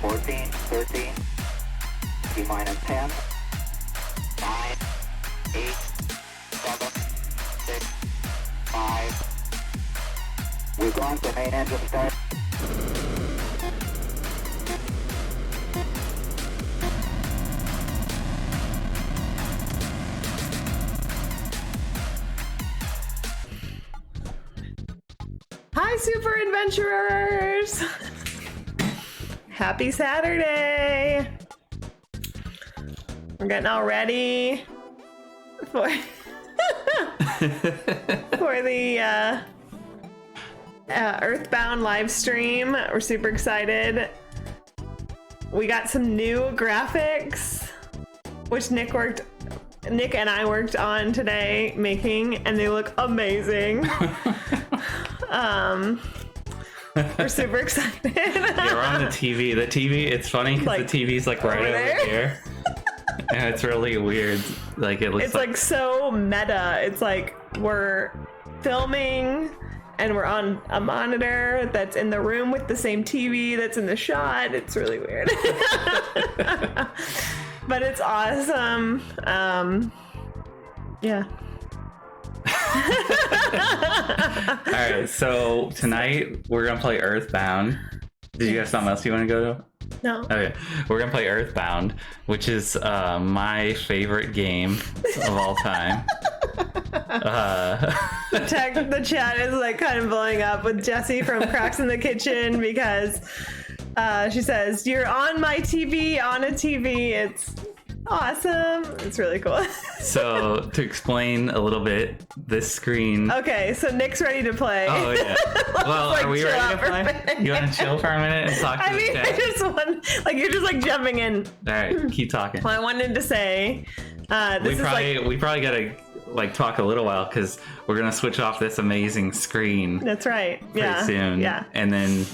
14, 13, T-minus 10, 9, 8, 7, 6, 5. We've gone to main engine start. Hi, super adventurers! Happy Saturday! We're getting all ready for for the EarthBound live stream. We're super excited. We got some new graphics, which Nick and I worked on today making, and they look amazing. We're super excited. Yeah, we're on the TV. The TV, it's funny because Like, the TV's like right over here. And it's really weird. Like it looks It's like so meta. It's like we're filming and we're on a monitor that's in the room with the same TV that's in the shot. It's really weird. But it's awesome. Yeah. All right, so tonight we're gonna play EarthBound. Did you have something else you want to go to? No. Okay, we're gonna play EarthBound, which is my favorite game of all time. The chat is like kind of blowing up with Jessie from Cracks in the Kitchen because she says, "You're on my TV, on a TV." It's awesome. It's really cool. So to explain a little bit, this screen. Okay, so Nick's ready to play. Oh yeah. Well, Like, are we chill ready out to for a play? minute. You want to chill for a minute and talk to I the mean, chat? I just want, like, you're just like jumping in. All right, keep talking. Well, I wanted to say, this We probably gotta like talk a little while because we're gonna switch off this amazing screen that's right. pretty Yeah. soon. Yeah. And then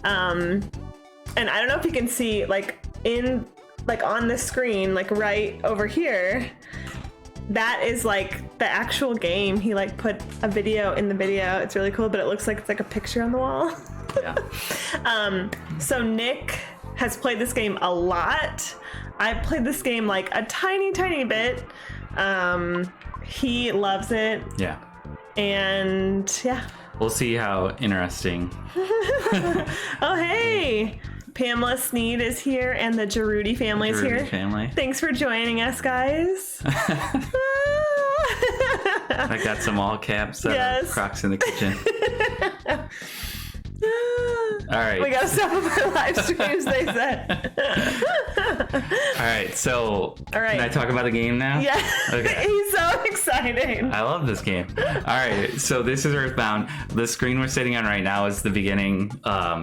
And I don't know if you can see, like, on the screen, like right over here, that is like the actual game. He like put a video in the video. It's really cool, but it looks like it's like a picture on the wall. yeah. So Nick has played this game a lot. I've played this game like a tiny bit. He loves it. Yeah. And yeah. We'll see how interesting. Oh, hey. Pamela Sneed is here, and the Giroudi family is here. Family. Thanks for joining us, guys. I got some all caps. Yes. Crocs in the kitchen. All right. We gotta stop up our live streams, they said. All right. So, All right. can I talk about the game now? Yeah. Okay. He's so excited. I love this game. All right, so this is EarthBound. The screen we're sitting on right now is the beginning.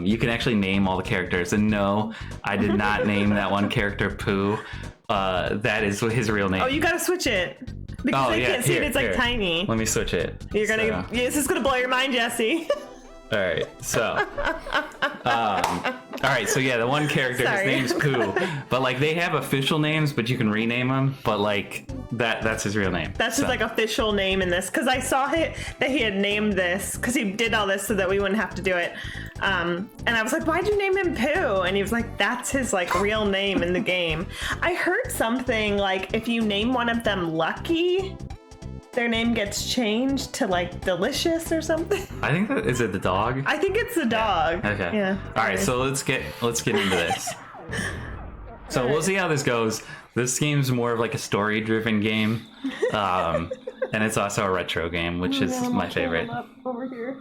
You can actually name all the characters. And no, I did not name that one character Pooh. That is his real name. Oh, you gotta switch it. Because they can't see it, it's like here. tiny. Let me switch it. You're gonna, this is gonna blow your mind, Jesse. All right, so, all right, so yeah, the one character, Sorry. his name's Pooh, but like they have official names, but you can rename them. But like that's his real name. That's his like official name in this, because I saw that he had named this, because he did all this so that we wouldn't have to do it. And I was like, why'd you name him Pooh? And he was like, that's his like real name in the game. I heard something like if you name one of them Lucky, their name gets changed to like Delicious or something. I think is it the dog? I think it's the dog. Okay. Yeah. All right, so let's get into this. So we'll see how this goes. This game's more of like a story-driven game, and it's also a retro game, which is my favorite. Over here.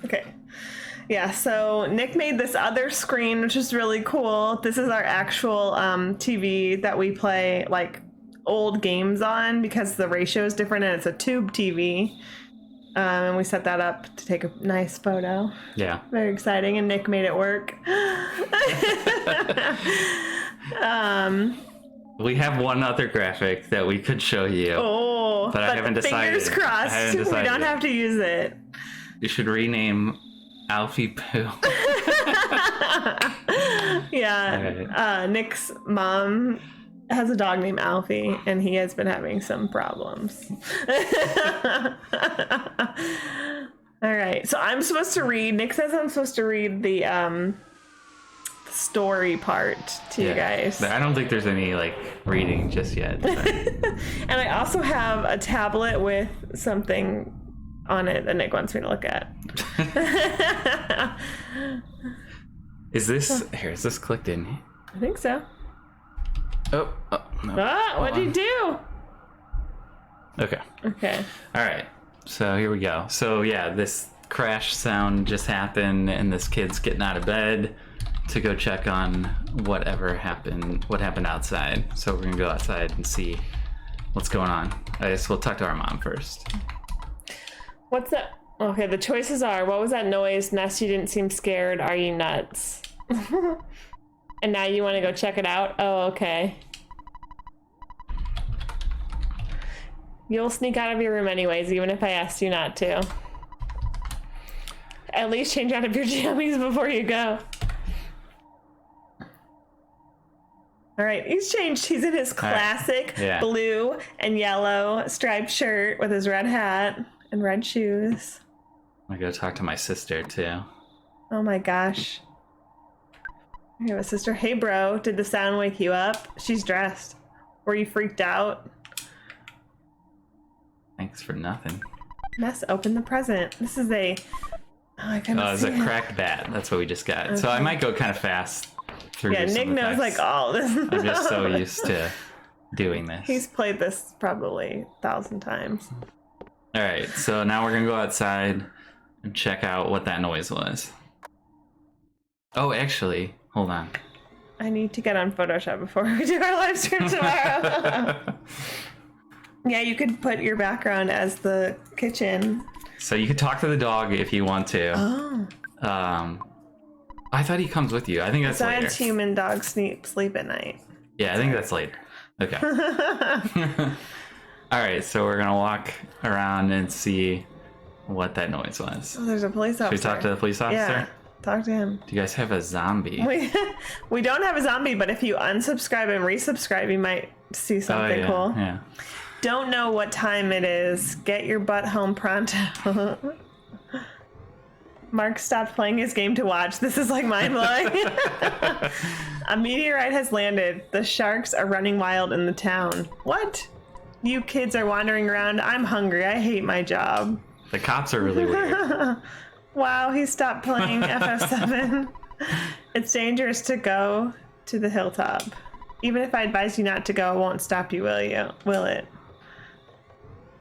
Okay. Yeah, so Nick made this other screen, which is really cool. This is our actual TV that we play like old games on because the ratio is different and it's a tube TV. And we set that up to take a nice photo. Yeah. Very exciting, and Nick made it work. We have one other graphic that we could show you. Oh, but I haven't decided. Fingers crossed. We don't have to use it. You should rename Alfie Pooh. Yeah. Okay. Nick's mom has a dog named Alfie, and he has been having some problems. All right, so I'm supposed to read. Nick says I'm supposed to read the story part to you guys. I don't think there's any like reading just yet. But... And I also have a tablet with something on it that Nick wants me to look at. Is this clicked in? I think so. Oh no. Ah, what'd you do? Okay. Okay. All right. So here we go. So yeah, this crash sound just happened, and this kid's getting out of bed to go check on what happened outside. So we're gonna go outside and see what's going on. I guess we'll talk to our mom first. What's that? Okay, the choices are, what was that noise? Ness, you didn't seem scared. Are you nuts? And now you want to go check it out? Oh, okay. You'll sneak out of your room anyways, even if I asked you not to. At least change out of your jammies before you go. All right, he's changed. He's in his classic blue and yellow striped shirt with his red hat and red shoes. I'm gonna go talk to my sister too. Oh my gosh. I have a sister. Hey bro, did the sound wake you up? She's dressed. Were you freaked out? Thanks for nothing. Ness, open the present. This is a... Oh, I couldn't it's see a cracked bat. That's what we just got. Okay. So I might go kind of fast through Nick some knows effects. like all this. I'm just so used to doing this. He's played this probably 1,000 times. All right, so now we're gonna go outside and check out what that noise was. Oh, actually, hold on. I need to get on Photoshop before we do our live stream tomorrow. Yeah, you could put your background as the kitchen. So you could talk to the dog if you want to. Oh. I thought he comes with you. I think that's later. Besides human dogs sleep at night. Yeah, I think that's later. Okay. All right, so we're gonna walk around and see what that noise was. Oh, there's a police officer. Should we talk to the police officer? Yeah, talk to him. Do you guys have a zombie? We don't have a zombie, but if you unsubscribe and resubscribe, you might see something cool. Yeah. Don't know what time it is. Get your butt home pronto. Mark stopped playing his game to watch. This is like mind-blowing. A meteorite has landed. The sharks are running wild in the town. What? You kids are wandering around. I'm hungry. I hate my job. The cops are really weird. Wow, he stopped playing FF7. It's dangerous to go to the hilltop. Even if I advise you not to go, it won't stop you, will it?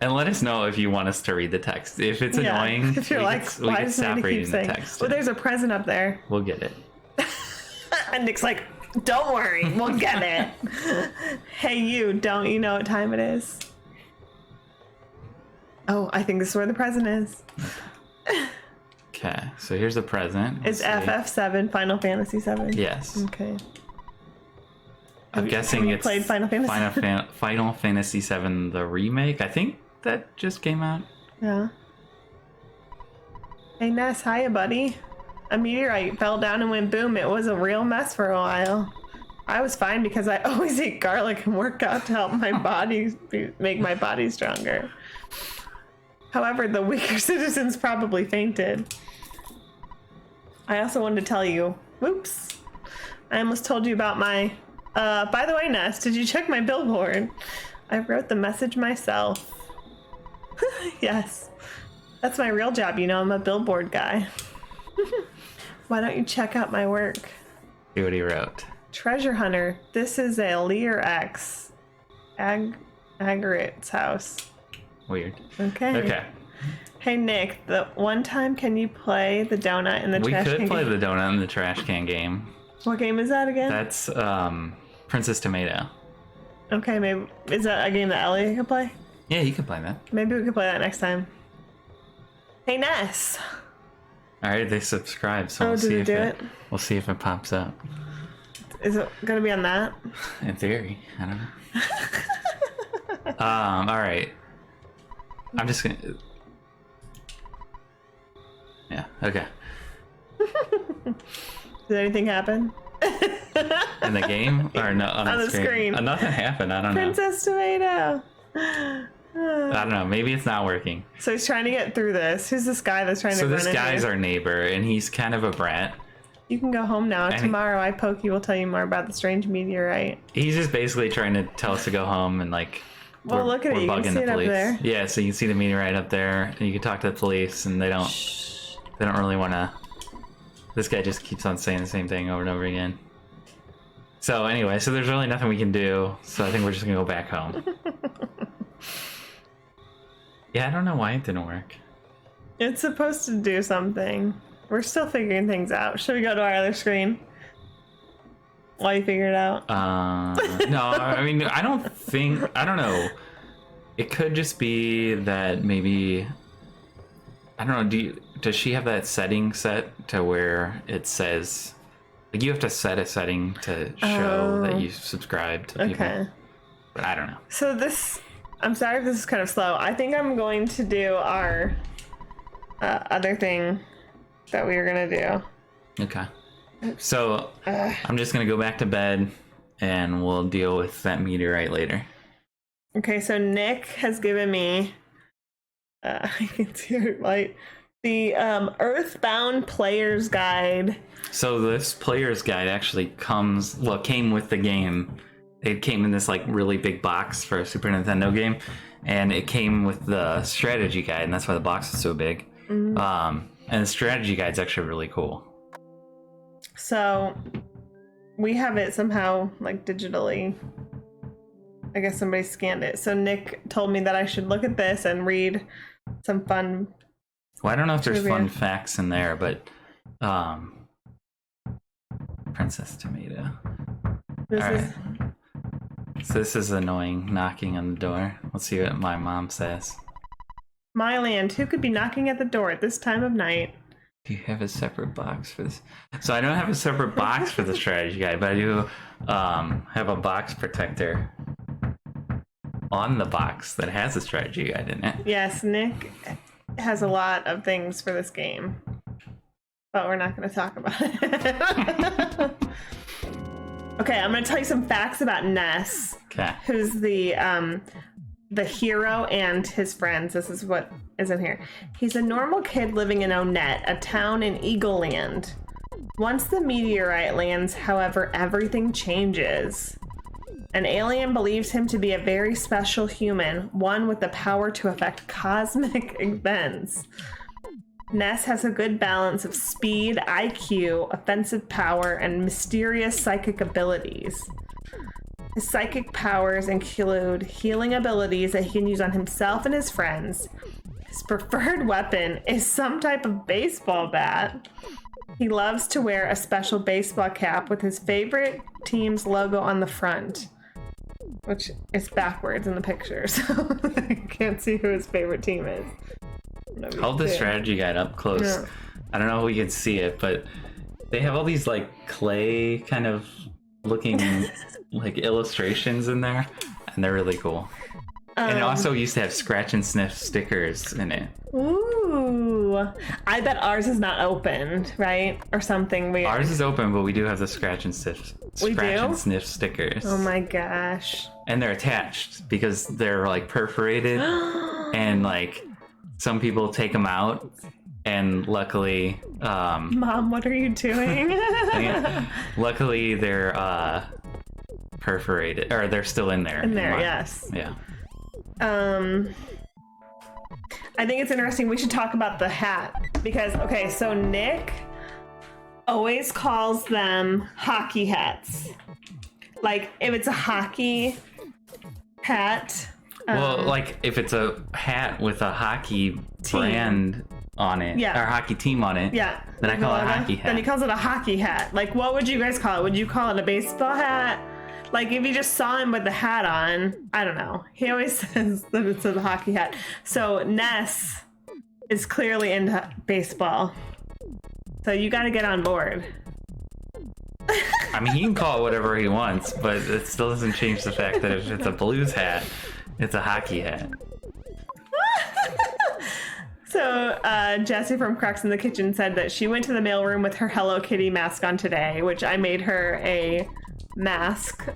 And let us know if you want us to read the text. If it's annoying, if you're like, why does stop Nick reading keep the saying, text. well, there's a present up there. We'll get it. And Nick's like, don't worry, we'll get it. Hey, you, don't you know what time it is? Oh, I think this is where the present is. Okay, so here's the present. It's FF7, Final Fantasy 7. Yes. Okay. I'm guessing it's played Final Fantasy. Final Fantasy 7, the remake. I think that just came out. Yeah. Hey Ness, hiya buddy. A meteorite fell down and went boom. It was a real mess for a while. I was fine because I always eat garlic and work out to help my body make my body stronger. However, the weaker citizens probably fainted. I also wanted to tell you, whoops, I almost told you about my, by the way, Ness, did you check my billboard? I wrote the message myself. Yes, that's my real job, you know, I'm a billboard guy. Why don't you check out my work? See what he wrote. Treasure hunter, this is a Lear X Agarit's house. Weird. Okay. Okay. Hey Nick, the one time can you play the donut in the trash can? We could play game? the donut in the trash can game. What game is that again? That's Princess Tomato. Okay, maybe is that a game that Ellie could play? Yeah, you can play that. Maybe we could play that next time. Hey Ness. All right, they subscribe, so We'll see if it pops up. Is it gonna be on that? In theory, I don't know. All right. I'm just gonna. Yeah. Okay. Did anything happen? In the game or no on the screen? Nothing happened. I don't Princess Tomato. know. I don't know. Maybe it's not working. So he's trying to get through this. Who's this guy that's trying to run So this in guy's here? our neighbor, and he's kind of a brat. You can go home now. Tomorrow, Pokey will tell you more about the strange meteorite. He's just basically trying to tell us to go home and like. Well, look at it. You can see it up there. Yeah, so you can see the meteorite up there, and you can talk to the police, and they don't really want to. This guy just keeps on saying the same thing over and over again. So anyway, so there's really nothing we can do. So I think we're just gonna go back home. Yeah, I don't know why it didn't work. It's supposed to do something. We're still figuring things out. Should we go to our other screen while you figure it out? No, I mean, I don't know. It could just be that maybe, I don't know, does she have that setting set to where it says, like you have to set a setting to show that you subscribe to people. Okay. But I don't know. So I'm sorry if this is kind of slow. I think I'm going to do our other thing that we were going to do. Okay. So I'm just going to go back to bed and we'll deal with that meteorite later. Okay, so Nick has given me, I can see her light, the EarthBound Player's Guide. So this Player's Guide actually came with the game. It came in this like really big box for a Super Nintendo game, and it came with the strategy guide, and that's why the box is so big. Mm-hmm. And the strategy guide's actually really cool. So we have it somehow like digitally. I guess somebody scanned it. So Nick told me that I should look at this and read some fun. Well, I don't know if there's fun facts in there, but Princess Tomato. So this is annoying, knocking on the door. Let's see what my mom says. My land, who could be knocking at the door at this time of night? Do you have a separate box for this? So I don't have a separate box for the strategy guide, but I do have a box protector on the box that has a strategy guide in it. Yes, Nick has a lot of things for this game, but we're not going to talk about it. Okay, I'm going to tell you some facts about Ness, who's the hero and his friends. This is what is in here. He's a normal kid living in Onett, a town in Eagle Land. Once the meteorite lands, however, everything changes. An alien believes him to be a very special human, one with the power to affect cosmic events. Ness has a good balance of speed, IQ, offensive power, and mysterious psychic abilities. His psychic powers include healing abilities that he can use on himself and his friends. His preferred weapon is some type of baseball bat. He loves to wear a special baseball cap with his favorite team's logo on the front, which is backwards in the picture, so I can't see who his favorite team is. Hold the strategy guide up close. Yeah. I don't know if we can see it, but they have all these like clay kind of looking like illustrations in there, and they're really cool. And it also used to have scratch and sniff stickers in it. Ooh. I bet ours is not opened, right? Or something weird. Ours is open, but we do have the scratch and sniff stickers. Oh my gosh. And they're attached because they're like perforated and like some people take them out, and luckily Mom, what are you doing? Luckily they're perforated, or they're still in there. Yes. Yeah. I think it's interesting. We should talk about the hat because, okay, so Nick always calls them hockey hats. Like if it's a hockey hat. Well, like if it's a hat with a hockey brand on it, or hockey team on it, then I call it a hockey hat. Then he calls it a hockey hat. Like, what would you guys call it? Would you call it a baseball hat? Like, if you just saw him with the hat on, I don't know. He always says that it's a hockey hat. So Ness is clearly into baseball. So you got to get on board. I mean, he can call it whatever he wants, but it still doesn't change the fact that if it's a Blues hat, it's a hockey hat. So Jessie from Crux in the Kitchen said that she went to the mailroom with her Hello Kitty mask on today, which I made her a mask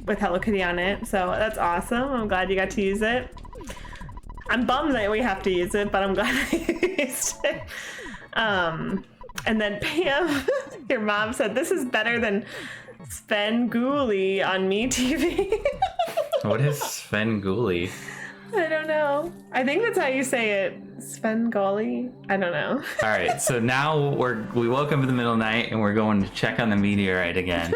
with Hello Kitty on it. So that's awesome. I'm glad you got to use it. I'm bummed that we have to use it, but I'm glad I used it. And then Pam, your mom said, this is better than Svengoolie on MeTV. What is Svengoolie? I don't know. I think that's how you say it. Svengoolie? I don't know. All right, so now we woke up in the middle of the night and we're going to check on the meteorite again.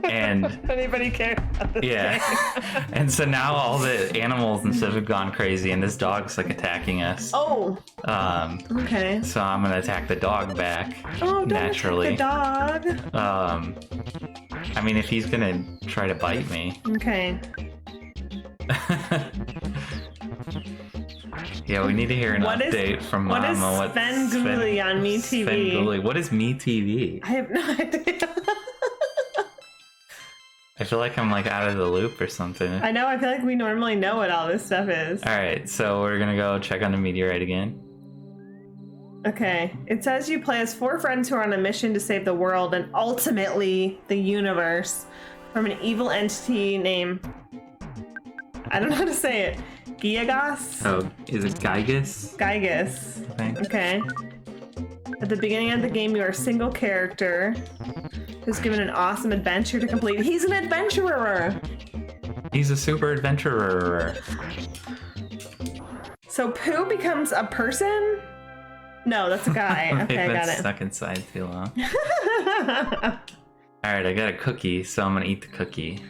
And anybody care about this? yeah. And so now all the animals and stuff have gone crazy and this dog's like attacking us. Oh. Okay. So I'm gonna attack the dog back. Oh, don't naturally. attack the dog. I mean, if he's gonna try to bite me. Okay. Yeah, we need to hear an update from Mama. What is Svengoolie on MeTV? Svengoolie. What is MeTV? I have no idea. I feel like I'm like out of the loop or something. I know, I feel like we normally know what all this stuff is. Alright, so we're gonna go check on the meteorite again. Okay. It says you play as 4 friends who are on a mission to save the world and ultimately the universe from an evil entity named... I don't know how to say it. Giagas? Oh, is it Gygus? Gygus. I think. Okay. At the beginning of the game, you are a single character who's given an awesome adventure to complete. He's an adventurer! He's a super adventurer. So Pooh becomes a person? No, that's a guy. Okay, I got it. Stuck inside too long. Alright, I got a cookie, so I'm gonna eat the cookie.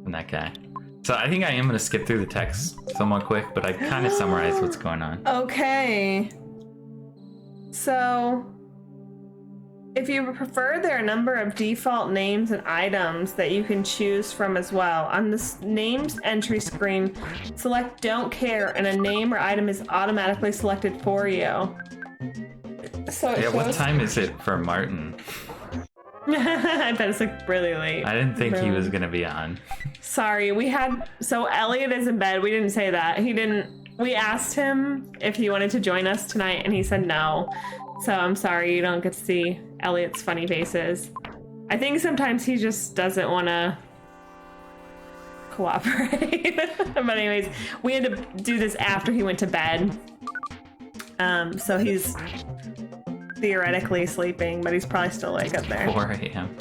From that guy. So I think I am gonna skip through the text somewhat quick, but I kind of summarized what's going on. Okay. So, if you prefer, there are a number of default names and items that you can choose from as well. On the names entry screen, select Don't Care, and a name or item is automatically selected for you. So it shows... what time is it for Martin? I bet it's like really late. I didn't think he was gonna be on. Sorry, so Elliot is in bed. We didn't say that. We asked him if he wanted to join us tonight and he said no. So I'm sorry you don't get to see Elliot's funny faces. I think sometimes he just doesn't want to cooperate. But anyways, we had to do this after he went to bed. So he's theoretically sleeping, but he's probably still awake up there. 4 a.m.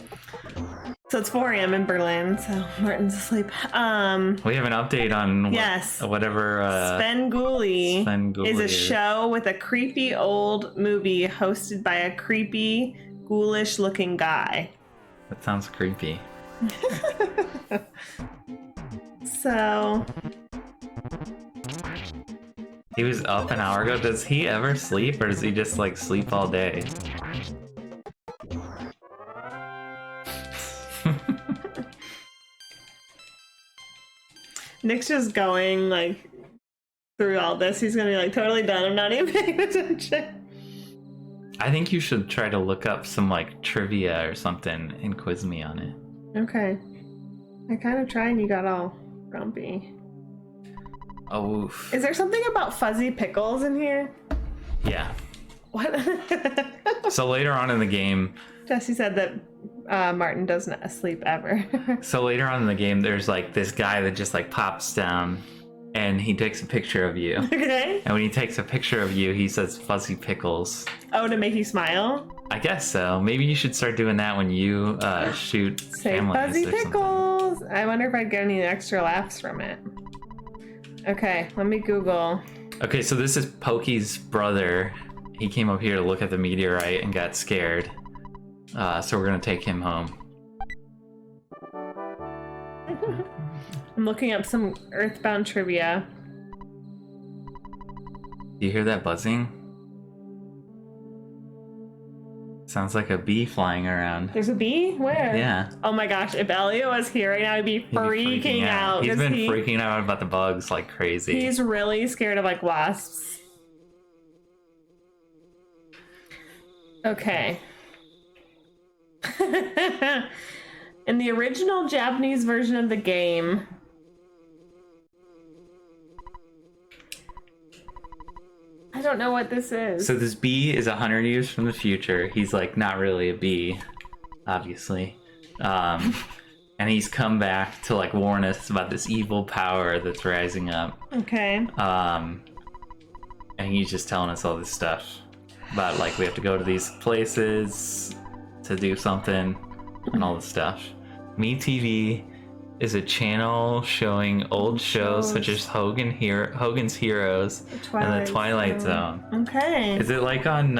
So it's 4 a.m. in Berlin, so Martin's asleep. We have an update on whatever Svengoolie is a show with a creepy old movie hosted by a creepy, ghoulish looking guy. That sounds creepy. So he was up an hour ago. Does he ever sleep, or does he just like sleep all day? Nick's just going like through all this. He's gonna be like totally done. I'm not even paying attention. I think you should try to look up some like trivia or something and quiz me on it. Okay. I kind of tried and you got all grumpy. Oh, oof. Is there something about fuzzy pickles in here? Yeah. What? So later on in the game... Jesse said that Martin doesn't sleep ever. So later on in the game, there's like this guy that just like pops down and he takes a picture of you. Okay. And when he takes a picture of you, he says fuzzy pickles. Oh, to make you smile? I guess so. Maybe you should start doing that when you shoot Say families fuzzy or pickles. Something. I wonder if I'd get any extra laughs from it. Okay, let me Google. Okay, so this is Pokey's brother. He came up here to look at the meteorite and got scared. So we're gonna take him home. I'm looking up some EarthBound trivia. Do you hear that buzzing? Sounds like a bee flying around. There's a bee? Where? Yeah. Oh my gosh, if Elliot was here right now, he'd be freaking out. He's been freaking out about the bugs like crazy. He's really scared of like wasps. Okay. In the original Japanese version of the game, I don't know what this is. So this bee is 100 years from the future. He's like not really a bee, obviously. And he's come back to like warn us about this evil power that's rising up. Okay. And he's just telling us all this stuff. about like we have to go to these places to do something and all this stuff. MeTV is a channel showing old shows such as Hogan's Heroes and The Twilight Zone. Okay. Is it like on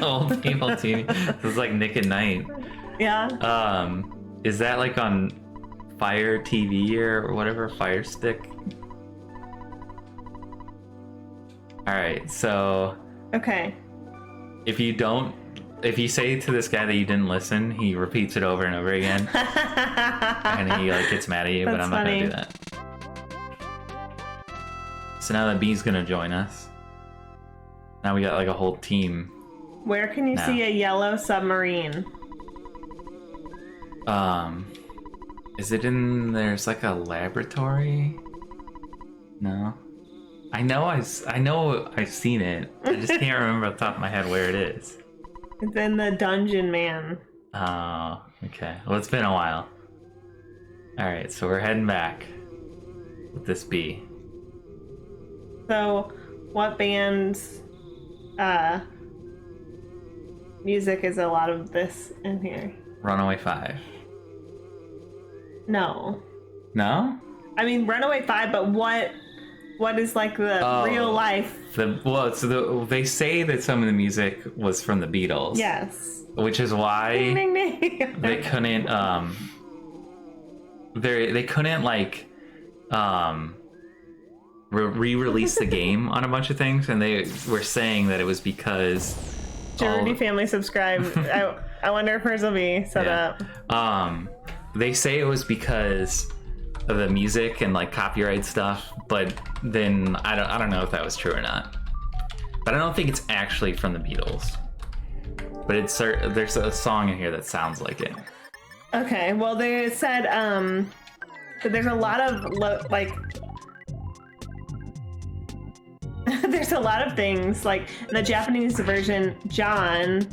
old people TV? It's like Nick at Night. Yeah. Is that like on Fire TV or whatever? Fire Stick? Alright, so Okay. if you say to this guy that you didn't listen, he repeats it over and over again. And he like gets mad at you, but That's I'm not funny. gonna do that. So now that B's gonna join us. Now we got like a whole team. Where can you No. see a yellow submarine? Is it in there's like a laboratory? No. I know I've seen it. I just can't remember off the top of my head where it is. It's in the Dungeon Man. Oh, okay. Well, it's been a while. Alright, so we're heading back with this B. So, what band's music is a lot of this in here? Runaway 5. No. No? I mean, Runaway 5, but what is like the real life? They say that some of the music was from the Beatles. Yes. Which is why Ding, ding, ding. they couldn't they couldn't like re-release the game on a bunch of things, and they were saying that it was because Jordy family subscribe. I wonder if hers will be set up. They say it was because of the music and like copyright stuff, but then I don't know if that was true or not. But I don't think it's actually from the Beatles. But there's a song in here that sounds like it. Okay, well they said that there's a lot of there's a lot of things, like in the Japanese version, John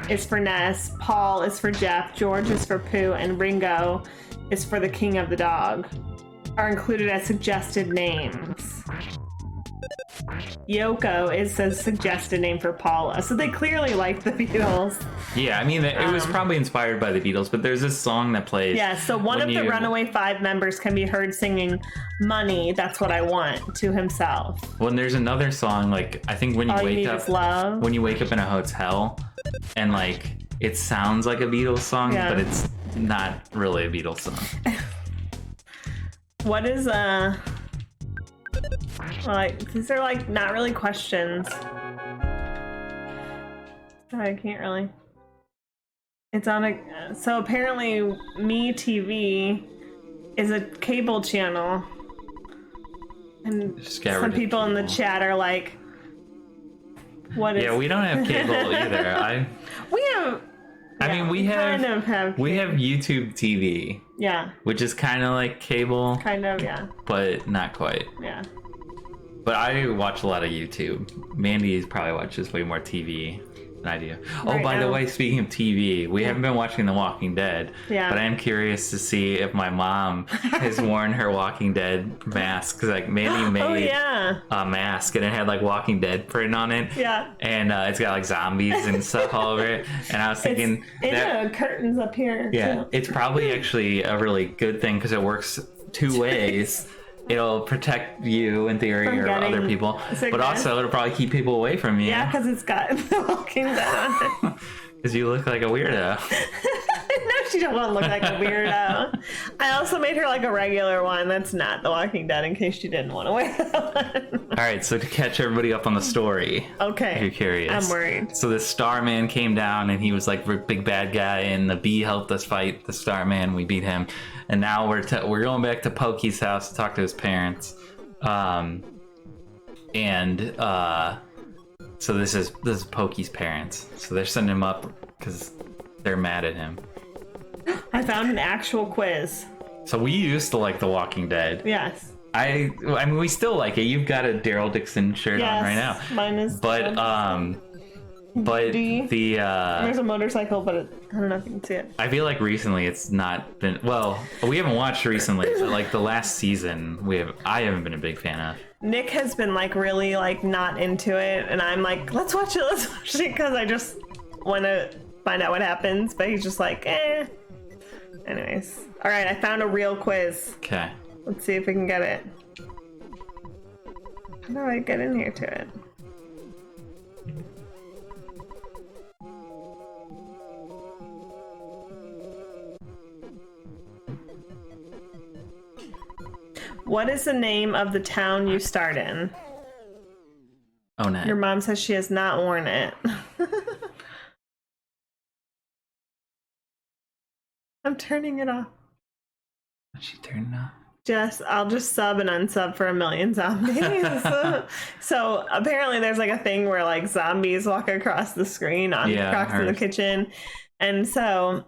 is for Ness, Paul is for Jeff, George is for Pooh, and Ringo is for the King of the Dog, are included as suggested names. Yoko is a suggested name for Paula, so they clearly like the Beatles. Yeah, I mean, it was probably inspired by the Beatles, but there's this song that plays. Yeah, so one of the Runaway 5 members can be heard singing Money, That's What I Want, to himself. When there's another song, like, I think when you All You wake Need up. Is Love. When you wake up in a hotel, and, like, it sounds like a Beatles song, Yeah. but it's not really a Beatles song. What is, like, these are, like, not really questions. I can't really. It's on a, so apparently MeTV is a cable channel. And Just get some rid of people in the cable. chat are like, what is... Yeah, we don't have cable either. We have... I mean, we kind of have... We have YouTube TV, Yeah, which is kind of like cable, kind of, yeah. but not quite. Yeah. But I watch a lot of YouTube. Mandy probably watches way more TV than I do. Oh, Right by the now. way, speaking of TV, we haven't been watching The Walking Dead. Yeah. But I am curious to see if my mom has worn her Walking Dead mask. Because, like, Mandy made Oh, yeah. a mask and it had, like, Walking Dead printed on it. Yeah. And it's got, like, zombies and stuff all over it. And I was thinking... It's curtains up here, Yeah, too. it's probably actually a really good thing because it works two ways. It'll protect you in theory From or other getting people, sickness. but also it'll probably keep people away from you. Yeah, because it's got The Walking Dead on it. Because you look like a weirdo. No, she don't look like a weirdo. I also made her like a regular one that's not The Walking Dead in case she didn't want to wear that one. All right, so to catch everybody up on the story, Okay. if you're curious. I'm worried. So the Starman came down and he was like a big bad guy, and the Bee helped us fight the Starman. We beat him, and now we're going back to Pokey's house to talk to his parents. So this is Pokey's parents. So they're sending him up because they're mad at him. I found an actual quiz. So we used to like The Walking Dead. Yes. I mean, we still like it. You've got a Daryl Dixon shirt Yes. on right now. Mine is. But D. the There's a motorcycle, but I don't know if you can see it. I feel like recently it's not been, well, we haven't watched recently, but like the last season I haven't been a big fan of. Nick has been like really like not into it, and I'm like, let's watch it because I just want to find out what happens. But he's just like, eh. Anyways, all right, I found a real quiz. Okay. Let's see if we can get it. How do I get in here to it? What is the name of the town you start in? Oh, no. Your mom says she has not worn it. I'm turning it off. What's she turning off? I'll just sub and unsub for 1,000,000 zombies. So apparently there's like a thing where like zombies walk across the screen on Crocs in the kitchen. And so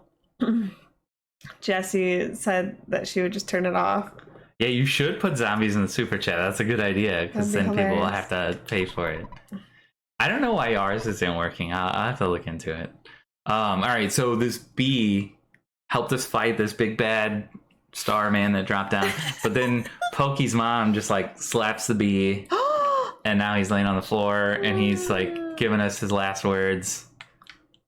Jessie said that she would just turn it off. Yeah, you should put zombies in the super chat. That's a good idea, because then hilarious. people will have to pay for it. I don't know why ours isn't working. I'll have to look into it. All right, so this bee helped us fight this big bad star man that dropped down. But then Pokey's mom just like slaps the bee, and now he's laying on the floor, and he's like giving us his last words.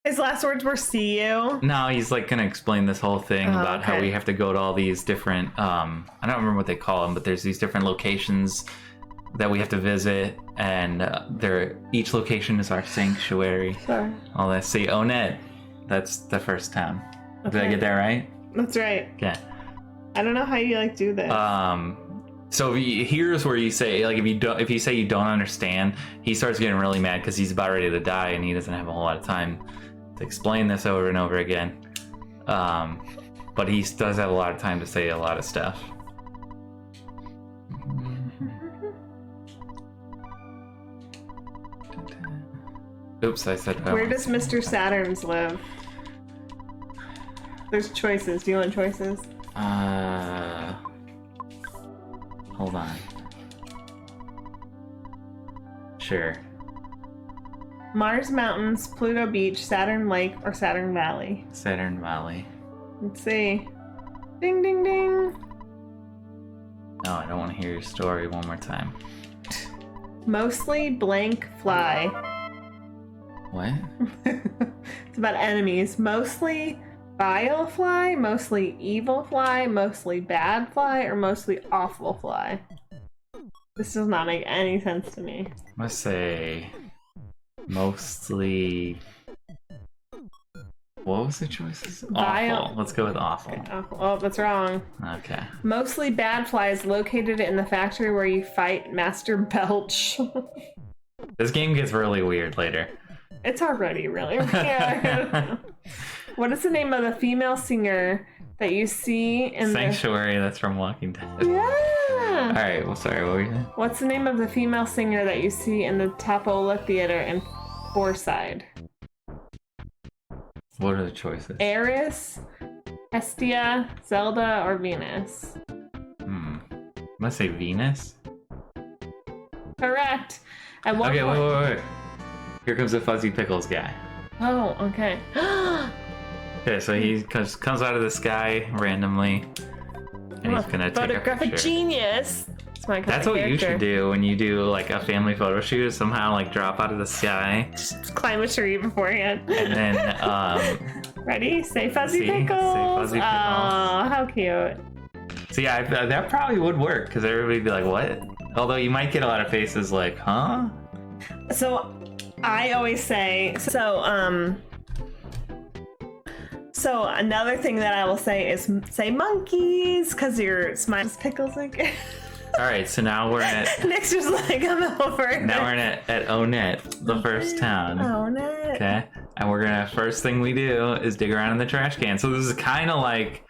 His last words were "see you." No, he's like gonna explain this whole thing about how we have to go to all these different I don't remember what they call them, but there's these different locations that we have to visit, and each location is our sanctuary. Sorry. All that. See, Onett, that's the first town. Okay. Did I get that right? That's right. Okay. I don't know how you like do this. So here's where you say, like, if you say you don't understand, he starts getting really mad because he's about ready to die and he doesn't have a whole lot of time to explain this over and over again. But he does have a lot of time to say a lot of stuff. Oops, I said. Where does Mr. Saturn's live? There's choices. Do you want choices? Hold on. Sure. Mars Mountains, Pluto Beach, Saturn Lake, or Saturn Valley? Saturn Valley. Let's see. Ding, ding, ding. No, I don't want to hear your story one more time. Mostly blank fly. What? It's about enemies. Mostly vile fly, mostly evil fly, mostly bad fly, or mostly awful fly. This does not make any sense to me. I must say mostly. What was the choices? Vile. Awful. Let's go with awful. Okay, awful. Oh, that's wrong. Okay. Mostly bad fly is located in the factory where you fight Master Belch. This game gets really weird later. It's already really weird. What is the name of the female singer that you see in Sanctuary, that's from Walking Dead. Yeah. Alright, well, sorry, what were you saying? What's the name of the female singer that you see in the Tapola Theater in Fourside? What are the choices? Eris, Hestia, Zelda, or Venus? I'm gonna say Venus. Correct. At one Okay, point... wait. Here comes the Fuzzy Pickles guy. Oh, okay. Okay, so he comes out of the sky randomly, and he's gonna take a photographic picture. Genius. It's my kind That's of what character. you should do when you do like a family photo shoot. Is somehow like drop out of the sky, Just climb a tree beforehand. and then Ready? Say Fuzzy See? Say Pickles. Fuzzy Pickles. Oh, how cute. so yeah, that probably would work because everybody'd be like, "What?" Although you might get a lot of faces like, "Huh?" So I always say so another thing that I will say is say monkeys because your smiles pickles like. All right, so now we're at Nick's just like I'm over it. now we're at Onett, the first town. Onett. Okay, and we're gonna first thing we do is dig around in the trash can. So this is kind of like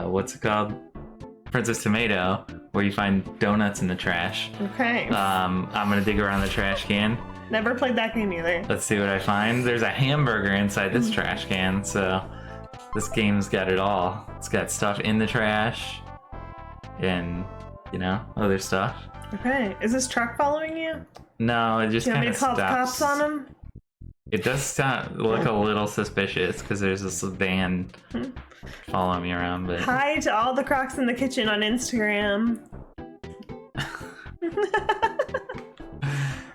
what's it called? Princess Tomato, where you find donuts in the trash. Okay. I'm gonna dig around the trash can. Never played that game either. Let's see what I find. There's a hamburger inside this trash can, so this game's got it all. It's got stuff in the trash and, you know, other stuff. Okay. Is this truck following you? No, it just Do you want kind me of to call the stops. cops on him? It does look a little suspicious because there's this van following me around, but Hi to all the Crocs in the kitchen on Instagram.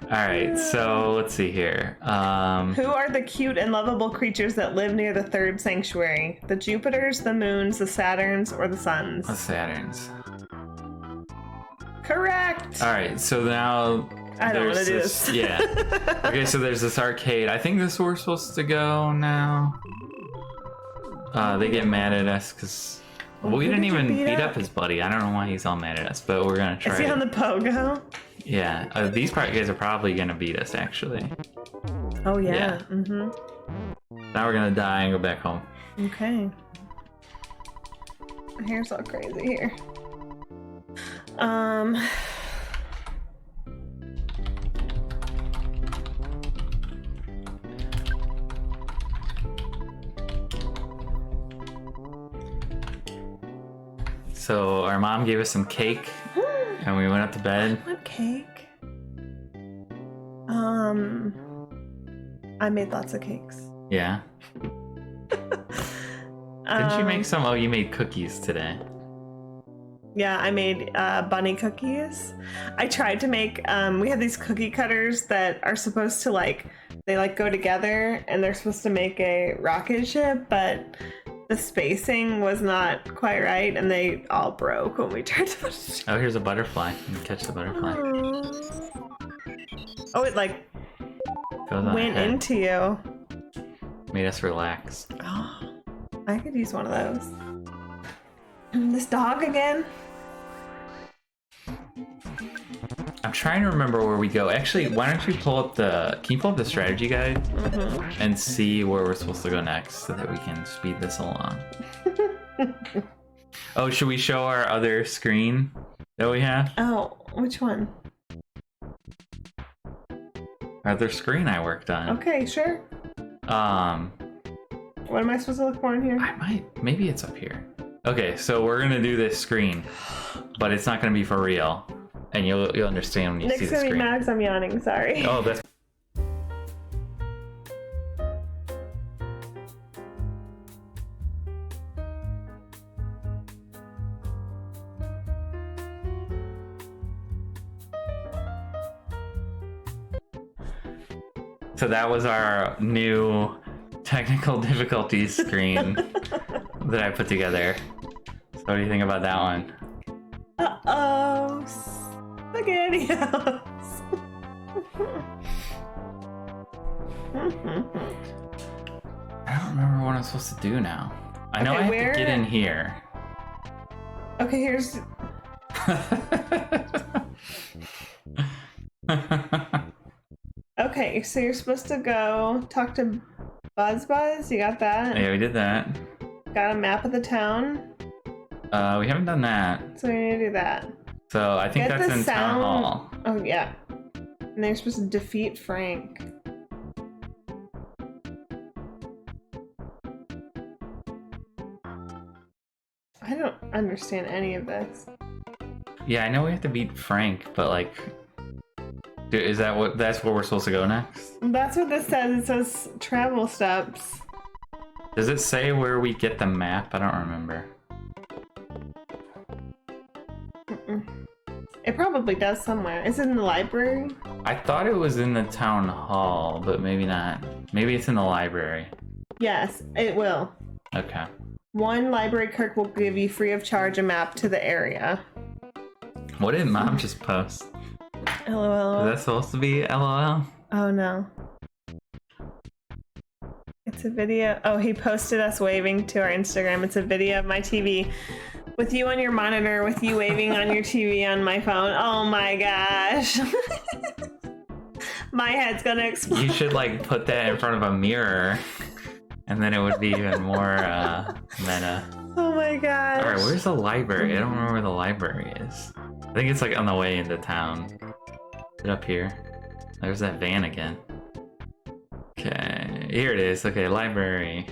All right, so let's see here. Who are the cute and lovable creatures that live near the third sanctuary? The Jupiters, the moons, the Saturns, or the suns? The Saturns. Correct. All right, so now I don't want to there's do this. this. Yeah. Okay, so there's this arcade. I think this is where we're supposed to go now. They get mad at us because we who didn't did you even beat beat up? up his buddy. I don't know why he's all mad at us, but we're gonna try. Is he it. on the pogo? Yeah, these guys are probably gonna beat us actually. Oh yeah. Yeah. Mm-hmm. Now we're gonna die and go back home. Okay. My hair's all crazy here. So our mom gave us some cake, and we went up to bed. What cake? I made lots of cakes. Yeah. Didn't you make some? Oh, you made cookies today. Yeah, I made bunny cookies. I tried to make, we had these cookie cutters that are supposed to they go together and they're supposed to make a rocket ship, but the spacing was not quite right and they all broke when we tried to put it Oh, here's a butterfly. You can catch the butterfly. Oh, it Goes on went ahead. into you. Made us relax. Oh, I could use one of those. This dog again? I'm trying to remember where we go. Actually, why don't you pull up can you pull up the strategy guide and see where we're supposed to go next so that we can speed this along? Oh, should we show our other screen that we have? Oh, which one? Our other screen I worked on. Okay, sure. What am I supposed to look for in here? Maybe it's up here. Okay, so we're gonna do this screen, but it's not gonna be for real, and you'll understand when you Nick's see the gonna be screen. mad 'cause I'm yawning, sorry. Oh, that's. So that was our new technical difficulties screen that I put together. So what do you think about that one? Uh-oh. SpaghettiOs. I don't remember what I'm supposed to do now. I know Okay, I have where- to get in here. Okay, here's... Okay, so you're supposed to go talk to Buzz. You got that? Yeah, we did that. Got a map of the town? We haven't done that. So we need to do that. So I think Get that's the in Town sound- Hall. Oh, yeah. And then you're supposed to defeat Frank. I don't understand any of this. Yeah, I know we have to beat Frank, but like, is that's where we're supposed to go next? That's what this says. It says travel steps. Does it say where we get the map? I don't remember. It probably does somewhere. Is it in the library? I thought it was in the town hall, but maybe not. Maybe it's in the library. Yes, it will. Okay. One library clerk will give you free of charge a map to the area. What did Mom just post? LOL. Is that supposed to be LOL? Oh no. It's a video. Oh, he posted us waving to our Instagram. It's a video of my TV with you on your monitor, with you waving on your TV on my phone. Oh my gosh. My head's gonna explode. You should like put that in front of a mirror, and then it would be even more meta. Oh my gosh. All right, where's the library? I don't remember where the library is. I think it's like on the way into town. Is it up here? There's that van again. Okay, here it is. Okay, library.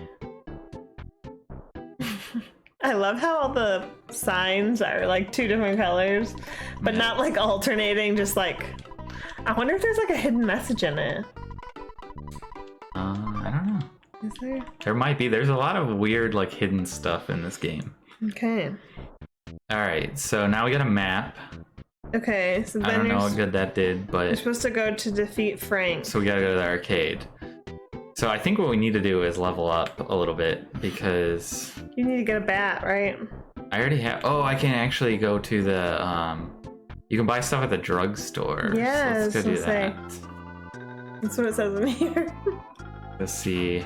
I love how all the signs are like two different colors, but Yeah. not like alternating, just like, I wonder if there's like a hidden message in it. I don't know. Is there? There might be. There's a lot of weird like hidden stuff in this game. Okay. All right, so now we got a map. Okay, so then I don't know you're, what good that did, you're but supposed to go to defeat Frank. so we gotta go to the arcade. So I think what we need to do is level up a little bit because You need to get a bat, right? I already have. Oh, I can actually go to the. You can buy stuff at the drugstore. Yeah, so let's go do I was gonna that. That's what it says in here. Let's see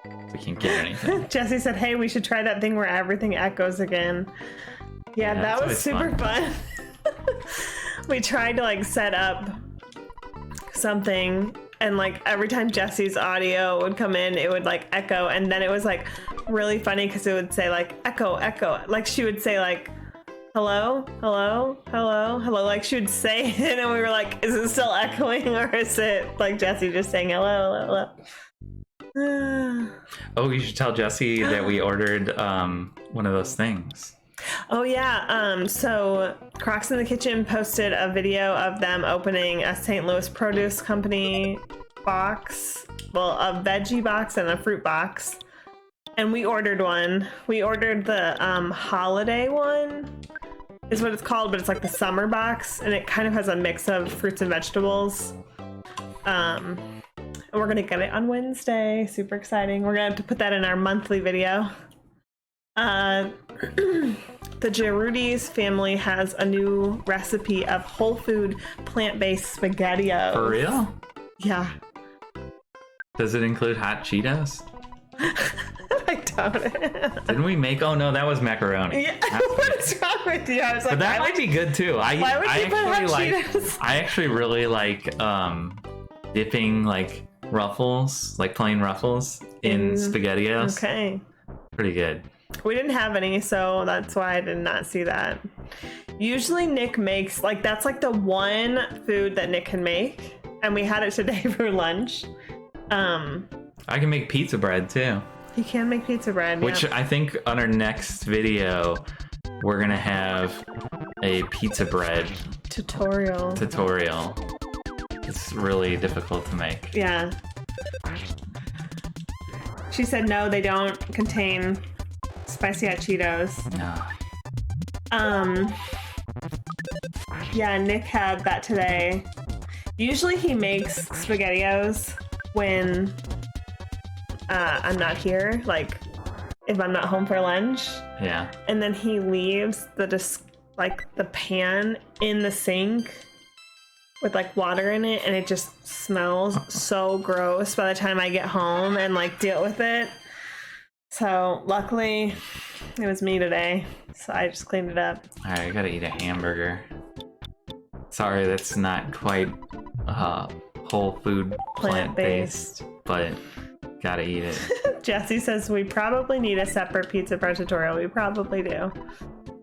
if we can get anything. Jesse said, hey, we should try that thing where everything echoes again. Yeah, Yeah, that that's was super fun. We tried to like set up something, and like every time Jesse's audio would come in, it would like echo, and then it was like really funny because it would say like echo, echo. Like she would say like hello, hello, hello, hello. Like she would say it, and we were like, is it still echoing, or is it like Jesse just saying hello, hello, hello? Oh, you should tell Jesse that we ordered one of those things. Oh yeah, so Crocs in the Kitchen posted a video of them opening a St. Louis Produce Company box, well, a veggie box and a fruit box, and we ordered one. We ordered the holiday one, is what it's called, but it's like the summer box, and it kind of has a mix of fruits and vegetables. And we're gonna get it on Wednesday. Super exciting. We're gonna have to put that in our monthly video. The Gerudis family has a new recipe of whole food plant-based spaghettios. For real? Yeah. Does it include hot Cheetos? I doubt it. Didn't we make? Oh no, that was macaroni. Yeah. What's wrong with you? I was like, But that might be good too. why would you put hot Cheetos? I actually really like dipping like Ruffles, like plain Ruffles in SpaghettiOs. Okay. Pretty good. We didn't have any, so that's why I did not see that. Usually Nick makes, like, that's like the one food that Nick can make, and we had it today for lunch. I can make pizza bread too. He can make pizza bread, Which yeah. I think on our next video, we're gonna have a pizza bread Tutorial. It's really difficult to make. Yeah. She said no, they don't contain spicy hot Cheetos. No. Yeah, Nick had that today. Usually he makes SpaghettiOs when I'm not here, like if I'm not home for lunch. Yeah. And then he leaves the pan in the sink with like water in it, and it just smells so gross by the time I get home and like deal with it. So luckily it was me today, so I just cleaned it up. All right, I gotta eat a hamburger. Sorry, that's not quite whole food plant-based, but gotta eat it. Jesse says we probably need a separate pizza bread tutorial. We probably do.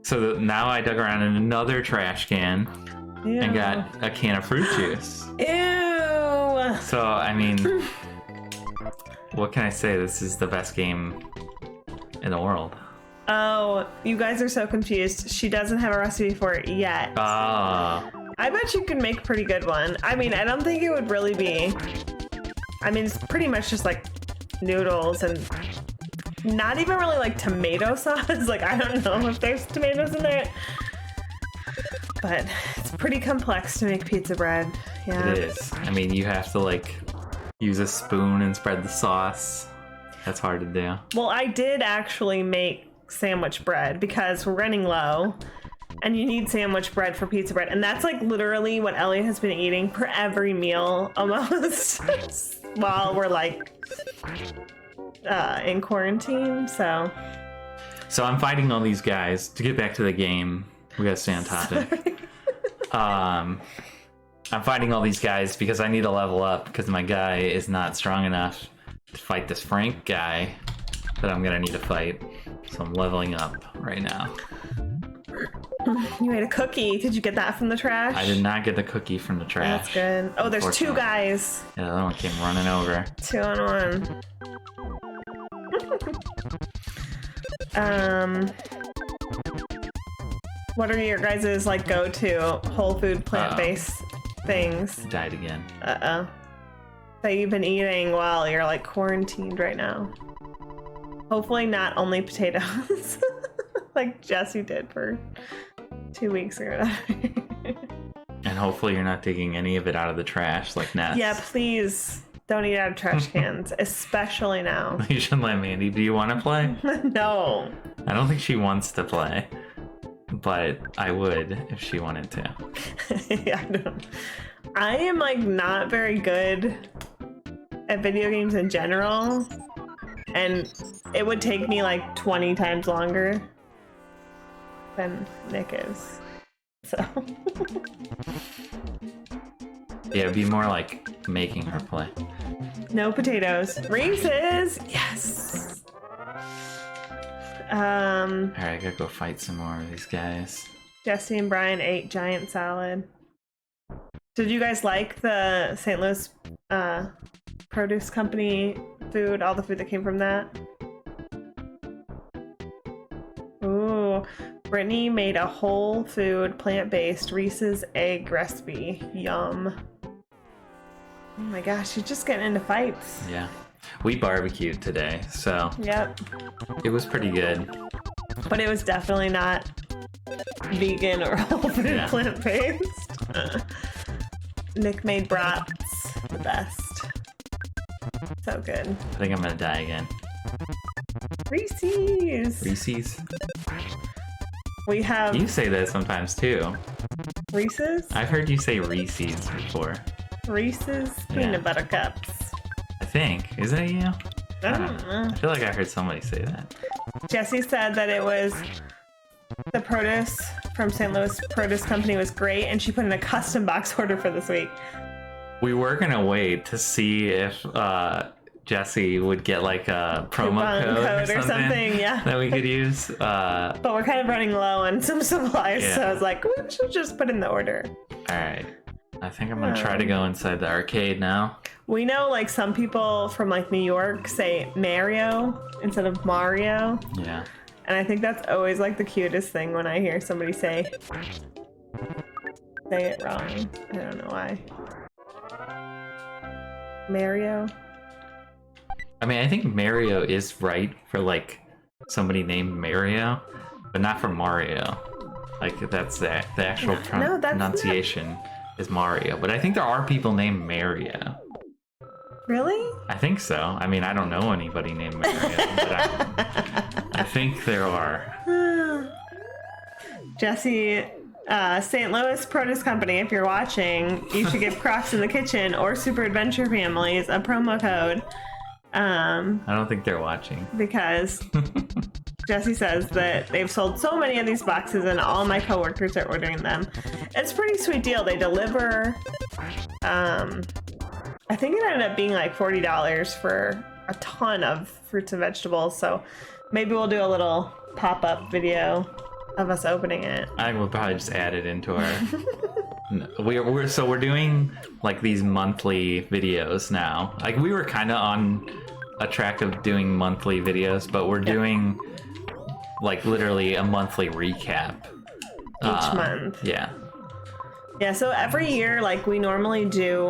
So now I dug around in another trash can Ew. and got a can of fruit juice. Ew. So, I mean, what can I say? This is the best game in the world. Oh, you guys are so confused. She doesn't have a recipe for it yet. Ah. I bet you could make a pretty good one. I mean, I don't think it would really be. I mean, it's pretty much just like noodles and not even really like tomato sauce. Like, I don't know if there's tomatoes in there. But it's pretty complex to make pizza bread. Yeah. It is. I mean, you have to like use a spoon and spread the sauce. That's hard to do. Well, I did actually make sandwich bread because we're running low. And you need sandwich bread for pizza bread. And that's like literally what Elliot has been eating for every meal almost while we're like in quarantine. So I'm fighting all these guys. To get back to the game, we gotta stay on topic. I'm fighting all these guys because I need to level up because my guy is not strong enough to fight this Frank guy that I'm gonna need to fight. So I'm leveling up right now. You made a cookie. Did you get that from the trash? I did not get the cookie from the trash. That's good. Oh, there's two guys. Yeah, the other one came running over. 2 on 1. What are your guys' like go-to whole food plant-based things? Died again. Uh-oh. That you've been eating while you're like quarantined right now. Hopefully not only potatoes. Like Jesse did for 2 weeks ago. And hopefully you're not taking any of it out of the trash like Ness. Yeah, please don't eat out of trash cans, especially now. You should let Mandy. Do you want to play? No. I don't think she wants to play, but I would if she wanted to. Yeah, I don't. I am like not very good at video games in general, and it would take me like 20 times longer than Nick is. So Yeah, it'd be more like making her play. no potatoes. Reese's! Yes! Alright, I gotta go fight some more of these guys. Jesse and Brian ate giant salad. Did you guys like the St. Louis produce company food, all the food that came from that? Ooh, Brittany made a whole food, plant-based Reese's egg recipe. Yum. Oh my gosh, she's just getting into fights. Yeah. We barbecued today, so Yep. it was pretty good. But it was definitely not vegan or whole food Yeah. plant-based. Nick made brats, the best. So good. I think I'm gonna die again. Reese's! Reese's? We have You say that sometimes too. Reese's? I've heard you say Reese's before. Reese's peanut butter cups. I think. Is that you? I I don't know. I feel like I heard somebody say that. Jesse said that it was the produce from St. Louis Produce Company was great, and she put in a custom box order for this week. We were gonna wait to see if Jesse would get like a promo Coupon code or something, yeah. that we could use. But we're kind of running low on some supplies, so Yeah. I was like, we should just put in the order. All right. I think I'm gonna try to go inside the arcade now. We know like some people from like New York say Mario instead of Mario. Yeah. And I think that's always like the cutest thing when I hear somebody say it wrong. I don't know why. Mario? I mean, I think Mario is right for like somebody named Mario, but not for Mario. Like that's the actual No, that's pronunciation is Mario. But I think there are people named Mario. Really? I think so. I mean, I don't know anybody named Mario, but I think there are. Jesse, St. Louis Produce Company, if you're watching, you should give Crocs in the Kitchen or Super Adventure Families a promo code. I don't think they're watching. Because Jesse says that they've sold so many of these boxes and all my coworkers are ordering them. It's a pretty sweet deal. They deliver, I think it ended up being like $40 for a ton of fruits and vegetables. So maybe we'll do a little pop-up video of us opening it. I think we'll probably just add it into our. We're doing like these monthly videos now. Like we were kind of on a track of doing monthly videos, but we're doing like literally a monthly recap Each month. Yeah. Yeah, so every year, like we normally do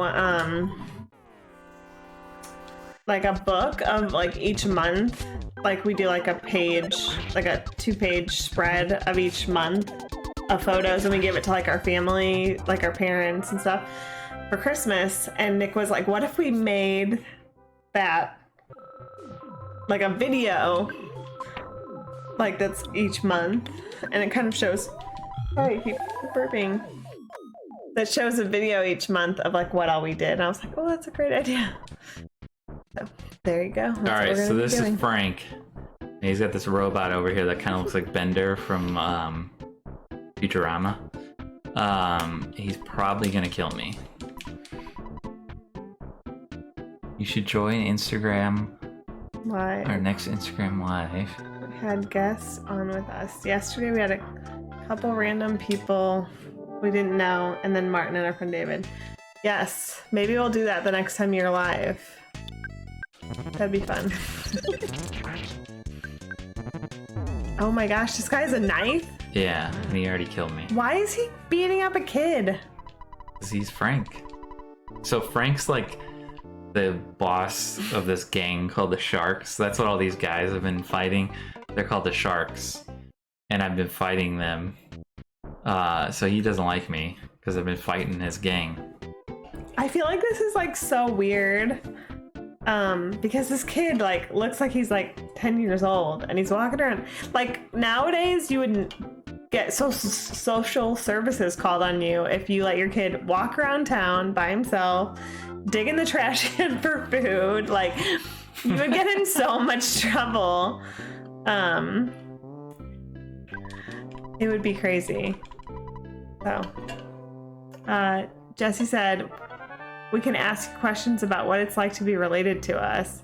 like a book of like each month. Like we do like a page, like a 2-page spread of each month of photos, and we give it to like our family, like our parents and stuff for Christmas. And Nick was like, what if we made that like a video like that's each month, and it kind of shows, sorry, keep burping, that shows a video each month of like what all we did. And I was like, oh, that's a great idea. So there you go. That's All what right, we're so gonna be this doing. is Frank. And he's got this robot over here that kind of looks like Bender from Futurama. He's probably gonna kill me. You should join Instagram, Why? our next Instagram live. We had guests on with us. Yesterday we had a couple random people we didn't know, and then Martin and our friend David. Yes, maybe we'll do that the next time you're live. That'd be fun. Oh my gosh, this guy has a knife? Yeah, and he already killed me. Why is he beating up a kid? 'Cause he's Frank. So Frank's like the boss of this gang called the Sharks. That's what all these guys have been fighting. They're called the Sharks. And I've been fighting them So he doesn't like me because I've been fighting his gang. I feel like this is like so weird. Because this kid like looks like he's like 10 years old and he's walking around. Like nowadays you wouldn't get social services called on you if you let your kid walk around town by himself, dig in the trash can for food. Like you would get in so much trouble. It would be crazy. So Jesse said we can ask questions about what it's like to be related to us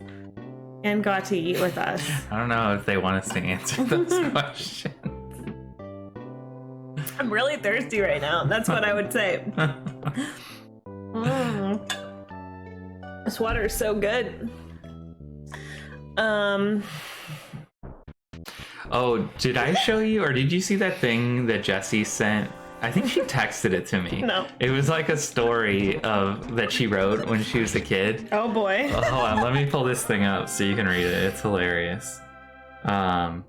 and got to eat with us. I don't know if they want us to answer those questions. I'm really thirsty right now. That's what I would say. This water is so good. Oh, did I show you, or did you see that thing that Jessie sent? I think she texted it to me. No. It was like a story that she wrote when she was a kid. Oh boy. Oh, hold on, let me pull this thing up so you can read it. It's hilarious. Yeah,